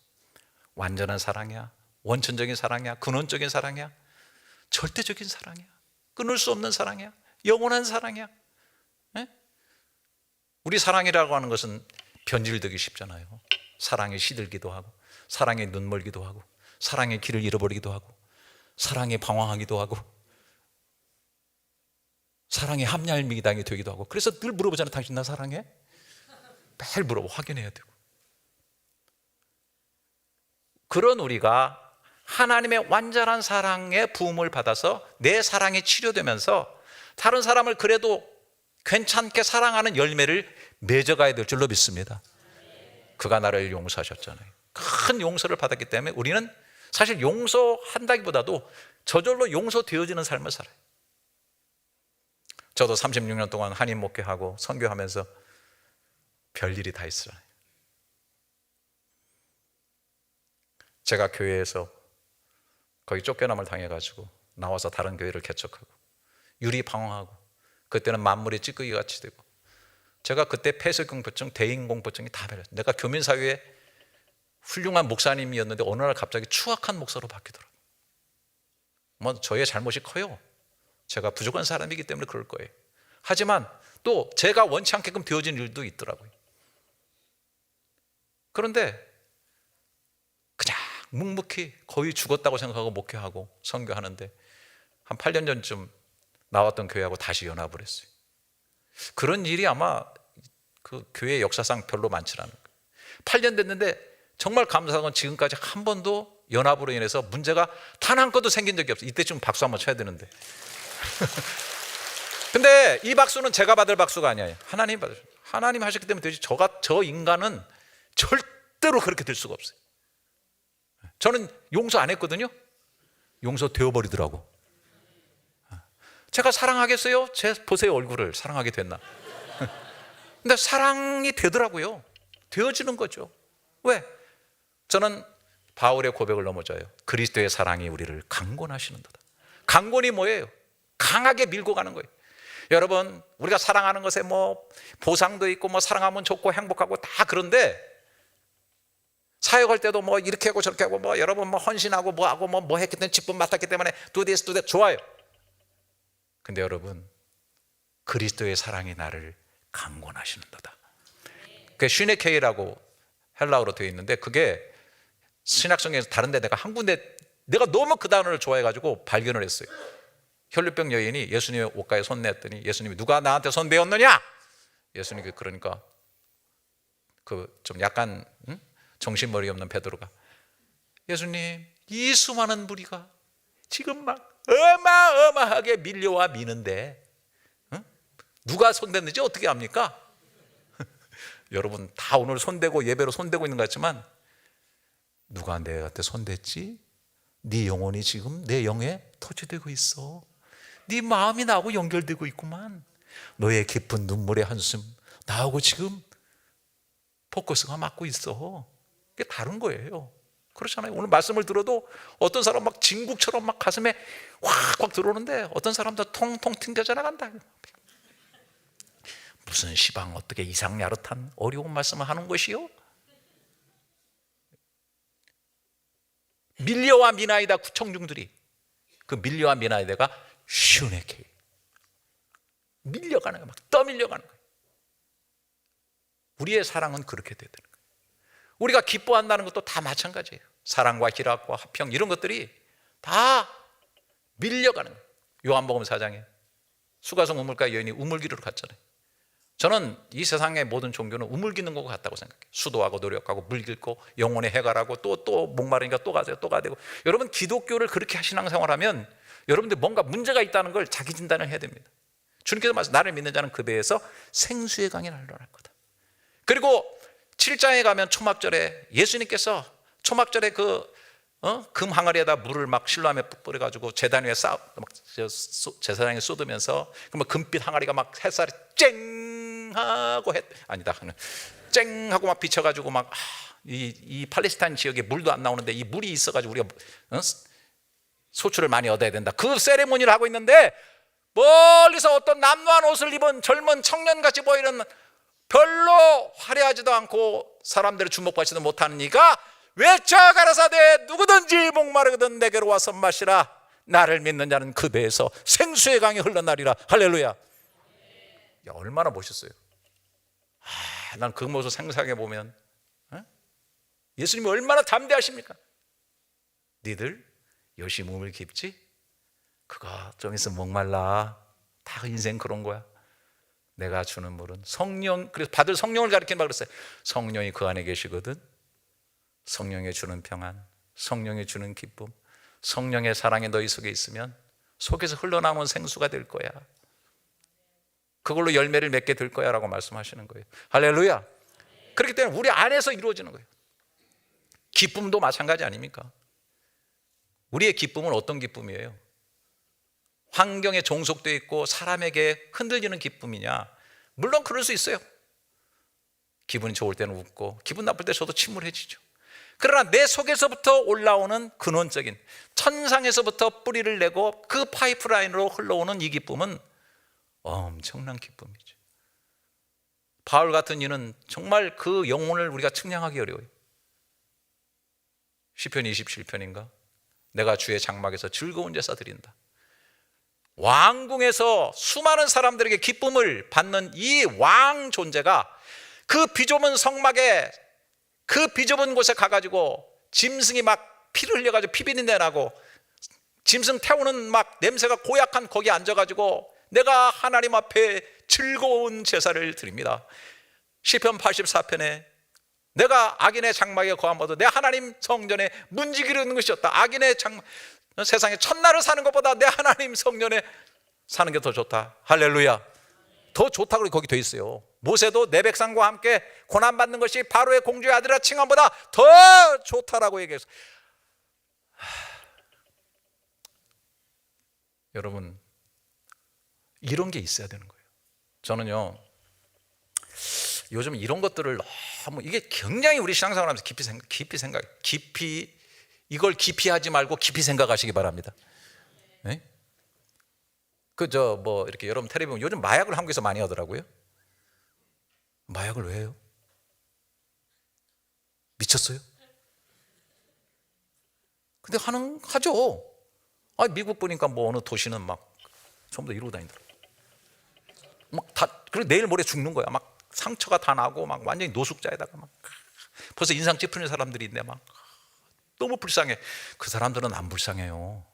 완전한 사랑이야. 원천적인 사랑이야. 근원적인 사랑이야. 절대적인 사랑이야. 끊을 수 없는 사랑이야. 영원한 사랑이야. 네? 우리 사랑이라고 하는 것은 변질되기 쉽잖아요. 사랑에 시들기도 하고, 사랑에 눈멀기도 하고, 사랑의 길을 잃어버리기도 하고, 사랑에 방황하기도 하고, 사랑에 합리알미당이 되기도 하고. 그래서 늘 물어보잖아요. 당신 나 사랑해? 매일 물어보, 확인해야 되고. 그런 우리가 하나님의 완전한 사랑의 부음을 받아서 내 사랑이 치료되면서 다른 사람을 그래도 괜찮게 사랑하는 열매를 맺어가야 될 줄로 믿습니다. 그가 나를 용서하셨잖아요. 큰 용서를 받았기 때문에 우리는 사실 용서한다기보다도 저절로 용서되어지는 삶을 살아요. 저도 36년 동안 한인 목회하고 선교하면서 별일이 다 있어요. 제가 교회에서 거의 쫓겨남을 당해가지고 나와서 다른 교회를 개척하고 유리방황하고, 그때는 만물이 찌꺼기 같이 되고, 제가 그때 폐쇄공포증, 대인공포증이 다 배렸어요. 내가 교민사회에 훌륭한 목사님이었는데 어느 날 갑자기 추악한 목사로 바뀌더라고요. 뭐 저의 잘못이 커요. 제가 부족한 사람이기 때문에 그럴 거예요. 하지만 또 제가 원치 않게끔 되어진 일도 있더라고요. 그런데 그냥 묵묵히 거의 죽었다고 생각하고 목회하고 선교하는데 한 8년 전쯤 나왔던 교회하고 다시 연합을 했어요. 그런 일이 아마 그 교회 역사상 별로 많지 않은 거예요. 8년 됐는데 정말 감사한 건 지금까지 한 번도 연합으로 인해서 문제가 단 한 건도 생긴 적이 없어요. 이때쯤 박수 한번 쳐야 되는데. 근데 이 박수는 제가 받을 박수가 아니에요. 하나님 받으셔. 하나님 하셨기 때문에 되지. 저 인간은 절대로 그렇게 될 수가 없어요. 저는 용서 안 했거든요. 용서 되어버리더라고. 제가 사랑하겠어요? 보세요, 얼굴을. 사랑하게 됐나? 근데 사랑이 되더라고요. 되어지는 거죠. 왜? 저는 바울의 고백을 넘어져요. 그리스도의 사랑이 우리를 강권하시는도다. 강권이 뭐예요? 강하게 밀고 가는 거예요. 여러분, 우리가 사랑하는 것에 뭐 보상도 있고 뭐 사랑하면 좋고 행복하고 다 그런데, 사역할 때도 뭐 이렇게 하고 저렇게 하고 뭐 여러분 뭐 헌신하고 뭐 하고 뭐 했기 때문에 직분 맡았기 때문에 do this 좋아요. 근데 여러분, 그리스도의 사랑이 나를 강권하시는도다. 그게 슈네케이라고 헬라어로 되어 있는데, 그게 신약성경에서 다른데 내가 한 군데 내가 너무 그 단어를 좋아해가지고 발견을 했어요. 혈류병 여인이 예수님의 옷가에 손 냈더니 예수님이 누가 나한테 손 대었느냐? 예수님이 그러니까 그 좀 약간 정신머리 없는 베드로가, 예수님, 이 수많은 무리가 지금 막 어마어마하게 밀려와 미는데 누가 손댔는지 어떻게 압니까? 여러분 다 오늘 손대고 예배로 손대고 있는 것 같지만, 누가 내한테 손댔지? 네 영혼이 지금 내 영에 터치되고 있어. 네 마음이 나하고 연결되고 있구만. 너의 깊은 눈물의 한숨 나하고 지금 포커스가 맞고 있어. 그게 다른 거예요. 그렇잖아요. 오늘 말씀을 들어도 어떤 사람 막 진국처럼 막 가슴에 확확 들어오는데, 어떤 사람도 통통 튕겨져 나간다. 무슨 시방 어떻게 이상야릇한 어려운 말씀을 하는 것이요? 밀려와 미나이다 구청중들이, 그 밀려와 미나이다가 슈네케 밀려가는 거예요. 막 떠밀려가는 거예요. 우리의 사랑은 그렇게 되는 거예요. 우리가 기뻐한다는 것도 다 마찬가지예요. 사랑과 희락과 화평 이런 것들이 다 밀려가는 거예요. 요한복음 4장에 수가성 우물가 여인이 우물기로 갔잖아요. 저는 이 세상의 모든 종교는 우물기는 것 같다고 생각해요. 수도하고 노력하고 물 깃고 영혼의 해갈하고 또 목마르니까 또 가세요, 또 가야 되고. 여러분 기독교를 그렇게 신앙생활하면 여러분들 뭔가 문제가 있다는 걸 자기 진단을 해야 됩니다. 주님께서 말씀, 나를 믿는 자는 그 배에서 생수의 강이 흘러날 거다. 그리고 7장에 가면 초막절에 예수님께서 초막절에 금 항아리에다 물을 막 실로함에 뿌려가지고 제단 위에 제사장에 쏟으면서 그러면 금빛 항아리가 막 햇살이 쨍하고 쨍하고 막 비쳐가지고 막 이 팔레스타인 지역에 물도 안 나오는데 이 물이 있어가지고 우리가 소출을 많이 얻어야 된다. 그 세레모니를 하고 있는데 멀리서 어떤 남루한 옷을 입은 젊은 청년같이 보이는 별로 화려하지도 않고 사람들을 주목받지도 못하는 이가 외쳐 가라사대 누구든지 목마르거든 내게로 와서 마시라. 나를 믿는 자는 그 배에서 생수의 강이 흘러나리라. 할렐루야. 야, 얼마나 멋있어요. 난 그 모습 생각해 보면 예수님이 얼마나 담대하십니까? 니들 요시 몸을 깊지? 그거 좀 있으면 목말라. 다 인생 그런 거야. 내가 주는 물은 성령, 그래서 받을 성령을 가리킨다 그랬어요. 성령이 그 안에 계시거든. 성령이 주는 평안, 성령이 주는 기쁨, 성령의 사랑이 너희 속에 있으면 속에서 흘러나오는 생수가 될 거야. 그걸로 열매를 맺게 될 거야 라고 말씀하시는 거예요. 할렐루야. 그렇기 때문에 우리 안에서 이루어지는 거예요. 기쁨도 마찬가지 아닙니까? 우리의 기쁨은 어떤 기쁨이에요? 환경에 종속되어 있고 사람에게 흔들리는 기쁨이냐? 물론 그럴 수 있어요. 기분이 좋을 때는 웃고 기분 나쁠 때 저도 침울해지죠. 그러나 내 속에서부터 올라오는 근원적인 천상에서부터 뿌리를 내고 그 파이프라인으로 흘러오는 이 기쁨은 엄청난 기쁨이죠. 바울 같은 이는 정말 그 영혼을 우리가 측량하기 어려워요. 시편 27편인가? 내가 주의 장막에서 즐거운 제사 드린다. 왕궁에서 수많은 사람들에게 기쁨을 받는 이 왕 존재가 그 비좁은 성막에 그 비좁은 곳에 가가지고 짐승이 막 피를 흘려가지고 피비린내 나고 짐승 태우는 막 냄새가 고약한 거기에 앉아가지고 내가 하나님 앞에 즐거운 제사를 드립니다. 시편 84편에 내가 악인의 장막에 거함어도 내 하나님 성전에 문지기르는 것이었다. 악인의 장막, 세상에 첫날을 사는 것보다 내 하나님 성전에 사는 게 더 좋다. 할렐루야. 더 좋다고 거기 돼 있어요. 모세도 내 백성과 함께 고난받는 것이 바로의 공주의 아들이라 칭함보다 더 좋다라고 얘기했어요. 여러분, 이런 게 있어야 되는 거예요. 저는요, 요즘 이런 것들을 너무, 이게 굉장히 우리 신앙생활하면서 깊이 이걸 깊이 하지 말고 깊이 생각하시기 바랍니다. 네? 뭐 이렇게 여러분 텔레비 보면 요즘 마약을 한국에서 많이 하더라고요. 마약을 왜 해요? 미쳤어요? 근데 하죠. 미국 보니까 뭐 어느 도시는 막 전부 다 이러고 다니더라고요. 그리고 내일 모레 죽는 거야. 막 상처가 다 나고 막 완전히 노숙자에다가 막 벌써 인상 찌푸리는 사람들이 있네. 막 너무 불쌍해. 그 사람들은 안 불쌍해요.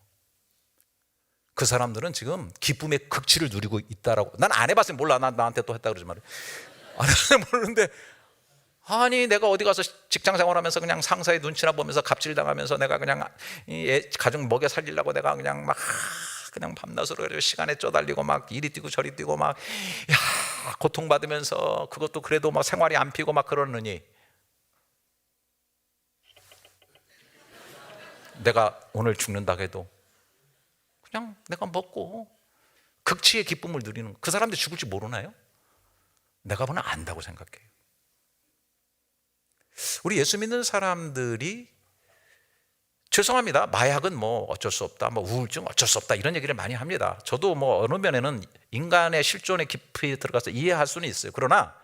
그 사람들은 지금 기쁨의 극치를 누리고 있다라고. 난 안 해봤으면 몰라. 나한테 또 했다 그러지 말이야. 안 해봤으면 모르는데, 아니 내가 어디 가서 직장 생활하면서 그냥 상사의 눈치나 보면서 갑질 당하면서 내가 그냥 가정 먹여 살리려고 내가 그냥 막 그냥 밤낮으로 그래가지고 시간에 쪼달리고 막 이리 뛰고 저리 뛰고 막 고통받으면서 그것도 그래도 막 생활이 안 피고 막 그러느니 내가 오늘 죽는다 해도 그냥 내가 먹고 극치의 기쁨을 누리는, 그 사람들이 죽을지 모르나요? 내가 보면 안다고 생각해요. 우리 예수 믿는 사람들이, 죄송합니다, 마약은 뭐 어쩔 수 없다, 뭐 우울증 어쩔 수 없다 이런 얘기를 많이 합니다. 저도 뭐 어느 면에는 인간의 실존에 깊이 들어가서 이해할 수는 있어요. 그러나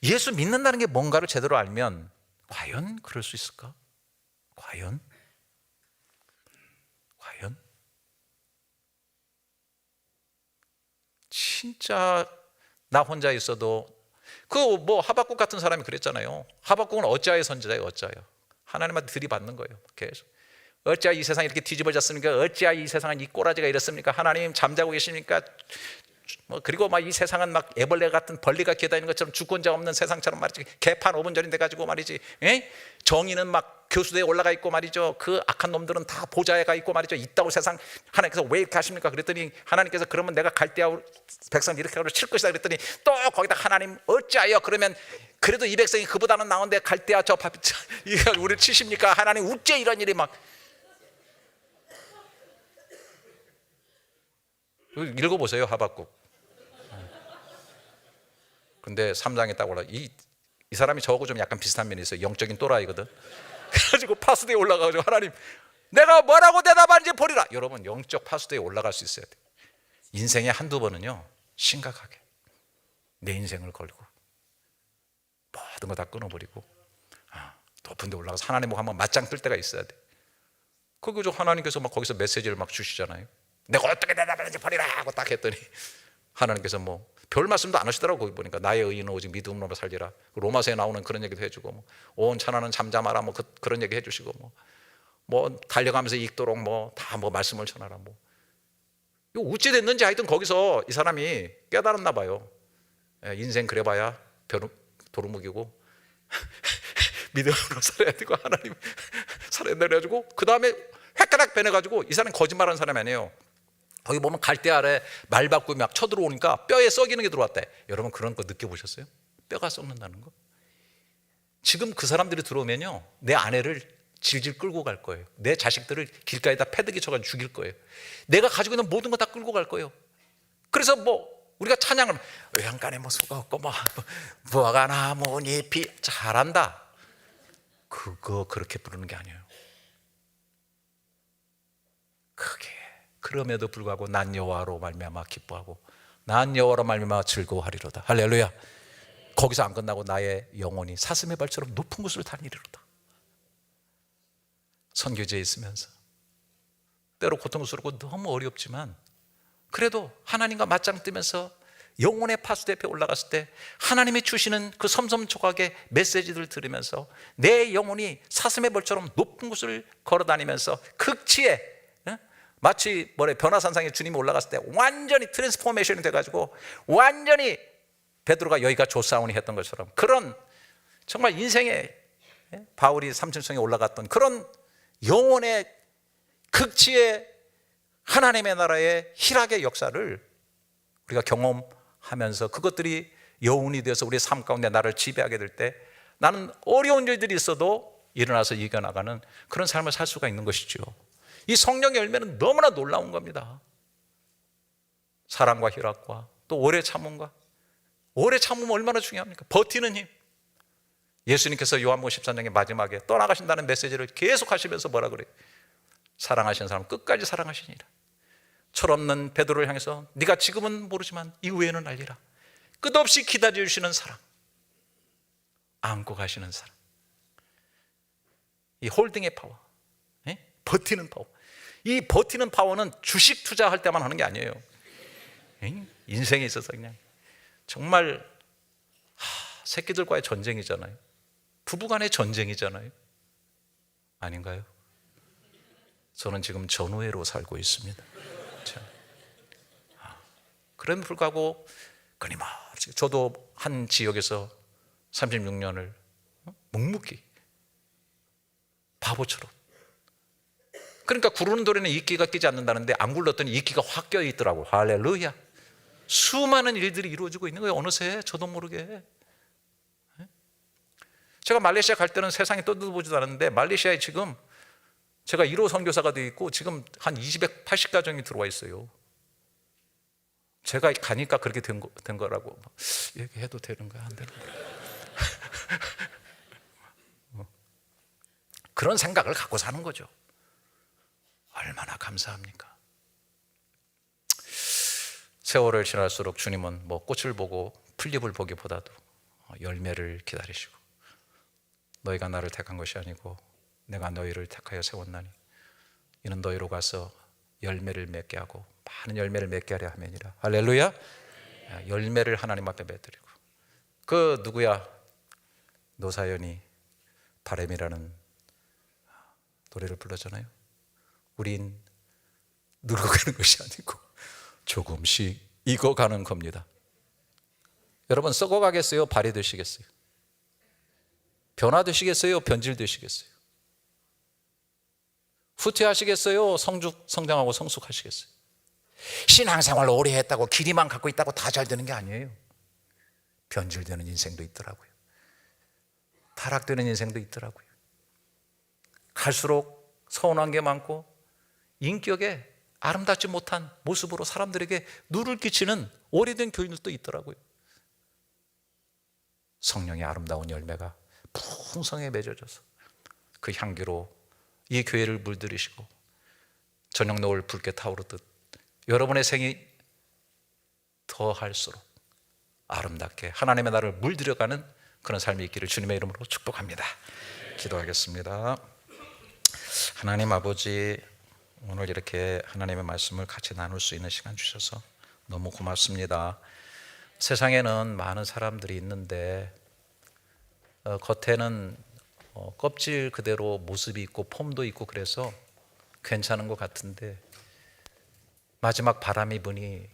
예수 믿는다는 게 뭔가를 제대로 알면 과연 그럴 수 있을까? 과연? 진짜 나 혼자 있어도, 그 뭐 하박국 같은 사람이 그랬잖아요. 하박국은 어찌하여 선지자예요. 어찌하여 하나님한테 들이받는 거예요. 계속 어찌하여 이 세상이 이렇게 뒤집어졌습니까? 어찌하여 이 세상은 이 꼬라지가 이렇습니까? 하나님 잠자고 계십니까? 그리고 막 이 세상은 막 애벌레 같은 벌레가 기어다니는 것처럼 주권자 없는 세상처럼 말이지, 개판 5분 전이 돼가지고 말이지, 정의는 막 교수대에 올라가 있고 말이죠, 그 악한 놈들은 다 보좌에 가 있고 말이죠, 있다고 세상. 하나님께서 왜 이렇게 하십니까? 그랬더니 하나님께서 그러면 내가 갈대아 백성 이렇게 하고 칠 것이다 그랬더니 또 거기다 하나님 어찌하여 그러면 그래도 이 백성이 그보다는 나은데 갈대아 저 이거 우리를 치십니까? 하나님 어째 이런 일이 막. 읽어보세요, 하박국. 근데 3장에 딱 올라, 이 사람이 저하고 좀 약간 비슷한 면이 있어요. 영적인 또라이거든. 그래가지고 파수대에 올라가가지고 하나님 내가 뭐라고 대답하는지 보리라. 여러분, 영적 파수대에 올라갈 수 있어야 돼. 인생에 한두 번은요, 심각하게 내 인생을 걸고 모든 거 다 끊어버리고 높은 데 올라가서 하나님 보고 한번 맞짱 뜰 때가 있어야 돼. 그리고 하나님께서 막 거기서 메시지를 막 주시잖아요. 내가 어떻게 대답하는지 버리라 하고 딱 했더니 하나님께서 뭐 별 말씀도 안 하시더라고. 거기 보니까 나의 의인은 오직 믿음으로 살리라. 로마서에 나오는 그런 얘기도 해주고, 뭐 온 천하는 잠잠하라, 뭐 그런 얘기 해주시고, 뭐 달려가면서 읽도록 뭐 다 뭐 말씀을 전하라. 뭐 이거 어찌 됐는지 하여튼 거기서 이 사람이 깨달았나 봐요. 인생 그래봐야 도루묵이고 믿음으로 살아야 되고 하나님 살아야 된다 그래가지고 그 다음에 획가닥 변해가지고 이 사람이 거짓말하는 사람이 아니에요. 거기 보면 갈대 아래 말 밟고 막 쳐들어오니까 뼈에 썩이는 게 들어왔대. 여러분 그런 거 느껴보셨어요? 뼈가 썩는다는 거. 지금 그 사람들이 들어오면요 내 아내를 질질 끌고 갈 거예요. 내 자식들을 길가에다 패드기 쳐가지고 죽일 거예요. 내가 가지고 있는 모든 거 다 끌고 갈 거예요. 그래서 뭐 우리가 찬양을 외양간에 뭐 소가 없고 뭐 무화과 나뭇잎이 잘한다. 그거 그렇게 부르는 게 아니에요. 크게 그럼에도 불구하고 난 여호와로 말미암아 기뻐하고 난 여호와로 말미암아 즐거워하리로다. 할렐루야. 거기서 안 끝나고 나의 영혼이 사슴의 발처럼 높은 곳을 다니리로다. 선교지에 있으면서 때로 고통스럽고 너무 어렵지만 그래도 하나님과 맞짱 뜨면서 영혼의 파수대표에 올라갔을 때 하나님이 주시는 그 섬섬조각의 메시지들을 들으면서 내 영혼이 사슴의 벌처럼 높은 곳을 걸어다니면서 극치에 마치 변화산상에 주님이 올라갔을 때 완전히 트랜스포메이션이 돼가지고 완전히 베드로가 여기가 조사오니 했던 것처럼 그런 정말 인생의 바울이 삼층성에 올라갔던 그런 영혼의 극치의 하나님의 나라의 희락의 역사를 우리가 경험하면서 그것들이 여운이 되어서 우리의 삶 가운데 나를 지배하게 될 때 나는 어려운 일들이 있어도 일어나서 이겨나가는 그런 삶을 살 수가 있는 것이죠. 이 성령의 열매는 너무나 놀라운 겁니다. 사랑과 희락과 또 오래 참음과 오래 참으면 얼마나 중요합니까? 버티는 힘. 예수님께서 요한복음 13장의 마지막에 떠나가신다는 메시지를 계속 하시면서 뭐라 그래요? 사랑하시는 사람 끝까지 사랑하시니라. 철없는 베드로를 향해서 네가 지금은 모르지만 이후에는 알리라. 끝없이 기다려주시는 사랑, 안고 가시는 사랑, 이 홀딩의 파워, 버티는 파워. 이 버티는 파워는 주식 투자할 때만 하는 게 아니에요. 인생에 있어서 그냥 정말 새끼들과의 전쟁이잖아요. 부부간의 전쟁이잖아요. 아닌가요? 저는 지금 전우회로 살고 있습니다. 그럼에도 불구하고 끊임없이 저도 한 지역에서 36년을 묵묵히 바보처럼, 그러니까 구르는 돌에는 이끼가 끼지 않는다는데 안 굴렀더니 이끼가 확 껴 있더라고. 할렐루야. 수많은 일들이 이루어지고 있는 거예요. 어느새 저도 모르게. 제가 말레이시아 갈 때는 세상에 떠들어보지도 않았는데 말레이시아에 지금 제가 1호 선교사가 되어 있고 지금 한 280가정이 들어와 있어요. 제가 가니까 그렇게 된 거라고 얘기해도 되는 거야, 안 되는 거야? 그런 생각을 갖고 사는 거죠. 얼마나 감사합니까? 세월을 지날수록 주님은 뭐 꽃을 보고 풀잎을 보기보다도 열매를 기다리시고 너희가 나를 택한 것이 아니고 내가 너희를 택하여 세웠나니 이는 너희로 가서 열매를 맺게 하고 많은 열매를 맺게 하려 함이니라. 할렐루야. 열매를 하나님 앞에 맺드리고 그 누구야? 노사연이 바람이라는 노래를 불렀잖아요. 우린 늙어가는 것이 아니고 조금씩 익어가는 겁니다. 여러분 썩어가겠어요? 발효되시겠어요? 변화되시겠어요? 변질되시겠어요? 후퇴하시겠어요? 성장하고 성숙하시겠어요? 신앙생활 오래 했다고 길이만 갖고 있다고 다 잘 되는 게 아니에요. 변질되는 인생도 있더라고요. 타락되는 인생도 있더라고요. 갈수록 서운한 게 많고 인격에 아름답지 못한 모습으로 사람들에게 누를 끼치는 오래된 교인들도 있더라고요. 성령의 아름다운 열매가 풍성하게 맺어져서 그 향기로 이 교회를 물들이시고 저녁 노을 붉게 타오르듯 여러분의 생이 더할수록 아름답게 하나님의 나라를 물들여가는 그런 삶이 있기를 주님의 이름으로 축복합니다. 기도하겠습니다. 하나님 아버지, 오늘 이렇게 하나님의 말씀을 같이 나눌 수 있는 시간 주셔서 너무 고맙습니다. 세상에는 많은 사람들이 있는데 겉에는 껍질 그대로 모습이 있고 폼도 있고 그래서 괜찮은 것 같은데 마지막 바람이 부니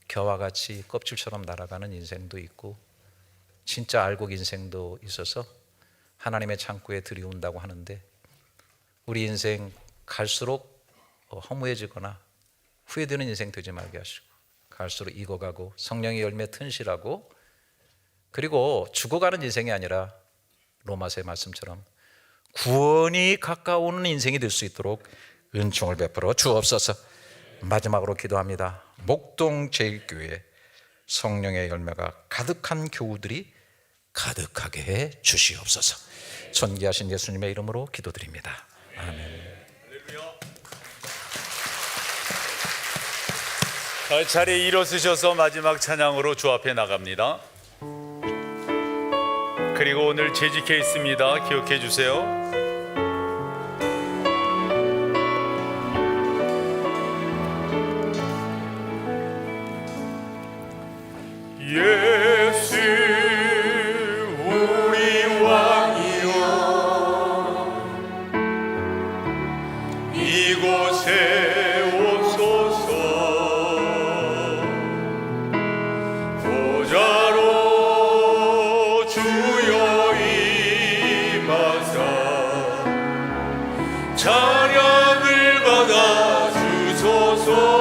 겨와 같이 껍질처럼 날아가는 인생도 있고 진짜 알곡 인생도 있어서 하나님의 창고에 들이온다고 하는데 우리 인생 갈수록 허무해지거나 후회되는 인생 되지 말게 하시고 갈수록 익어가고 성령의 열매 튼실하고 그리고 죽어가는 인생이 아니라 로마서의 말씀처럼 구원이 가까워오는 인생이 될 수 있도록 은총을 베풀어 주옵소서. 마지막으로 기도합니다. 목동 제1교회 성령의 열매가 가득한 교우들이 가득하게 해 주시옵소서. 존귀하신 예수님의 이름으로 기도드립니다. 아멘. 자리에 일어서셔서 마지막 찬양으로 주 앞에 나갑니다. 그리고 오늘 재직해 있습니다. 기억해 주세요. 예수 우리 왕이여 이곳에 오소서 보좌로 주여 임하사 찬양을 받아 주소서.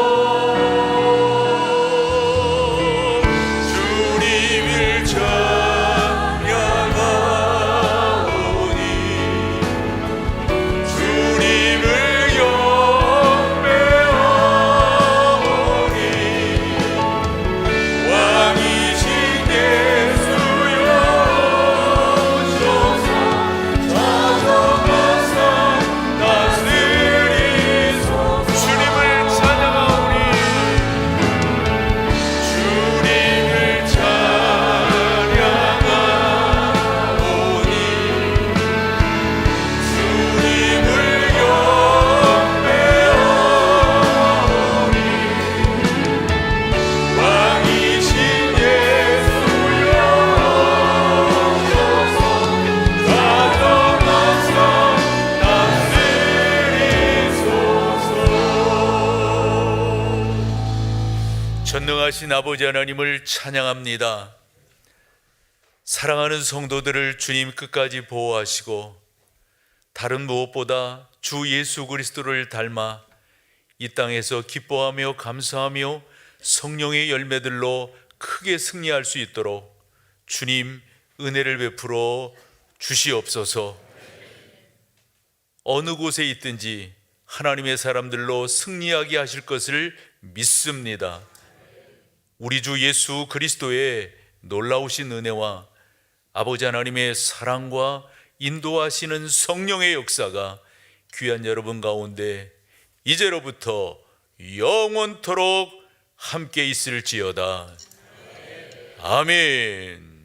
전능하신 아버지 하나님을 찬양합니다. 사랑하는 성도들을 주님 끝까지 보호하시고 다른 무엇보다 주 예수 그리스도를 닮아 이 땅에서 기뻐하며 감사하며 성령의 열매들로 크게 승리할 수 있도록 주님 은혜를 베풀어 주시옵소서. 어느 곳에 있든지 하나님의 사람들로 승리하게 하실 것을 믿습니다. 우리 주 예수 그리스도의 놀라우신 은혜와 아버지 하나님의 사랑과 인도하시는 성령의 역사가 귀한 여러분 가운데 이제로부터 영원토록 함께 있을지어다. 아멘.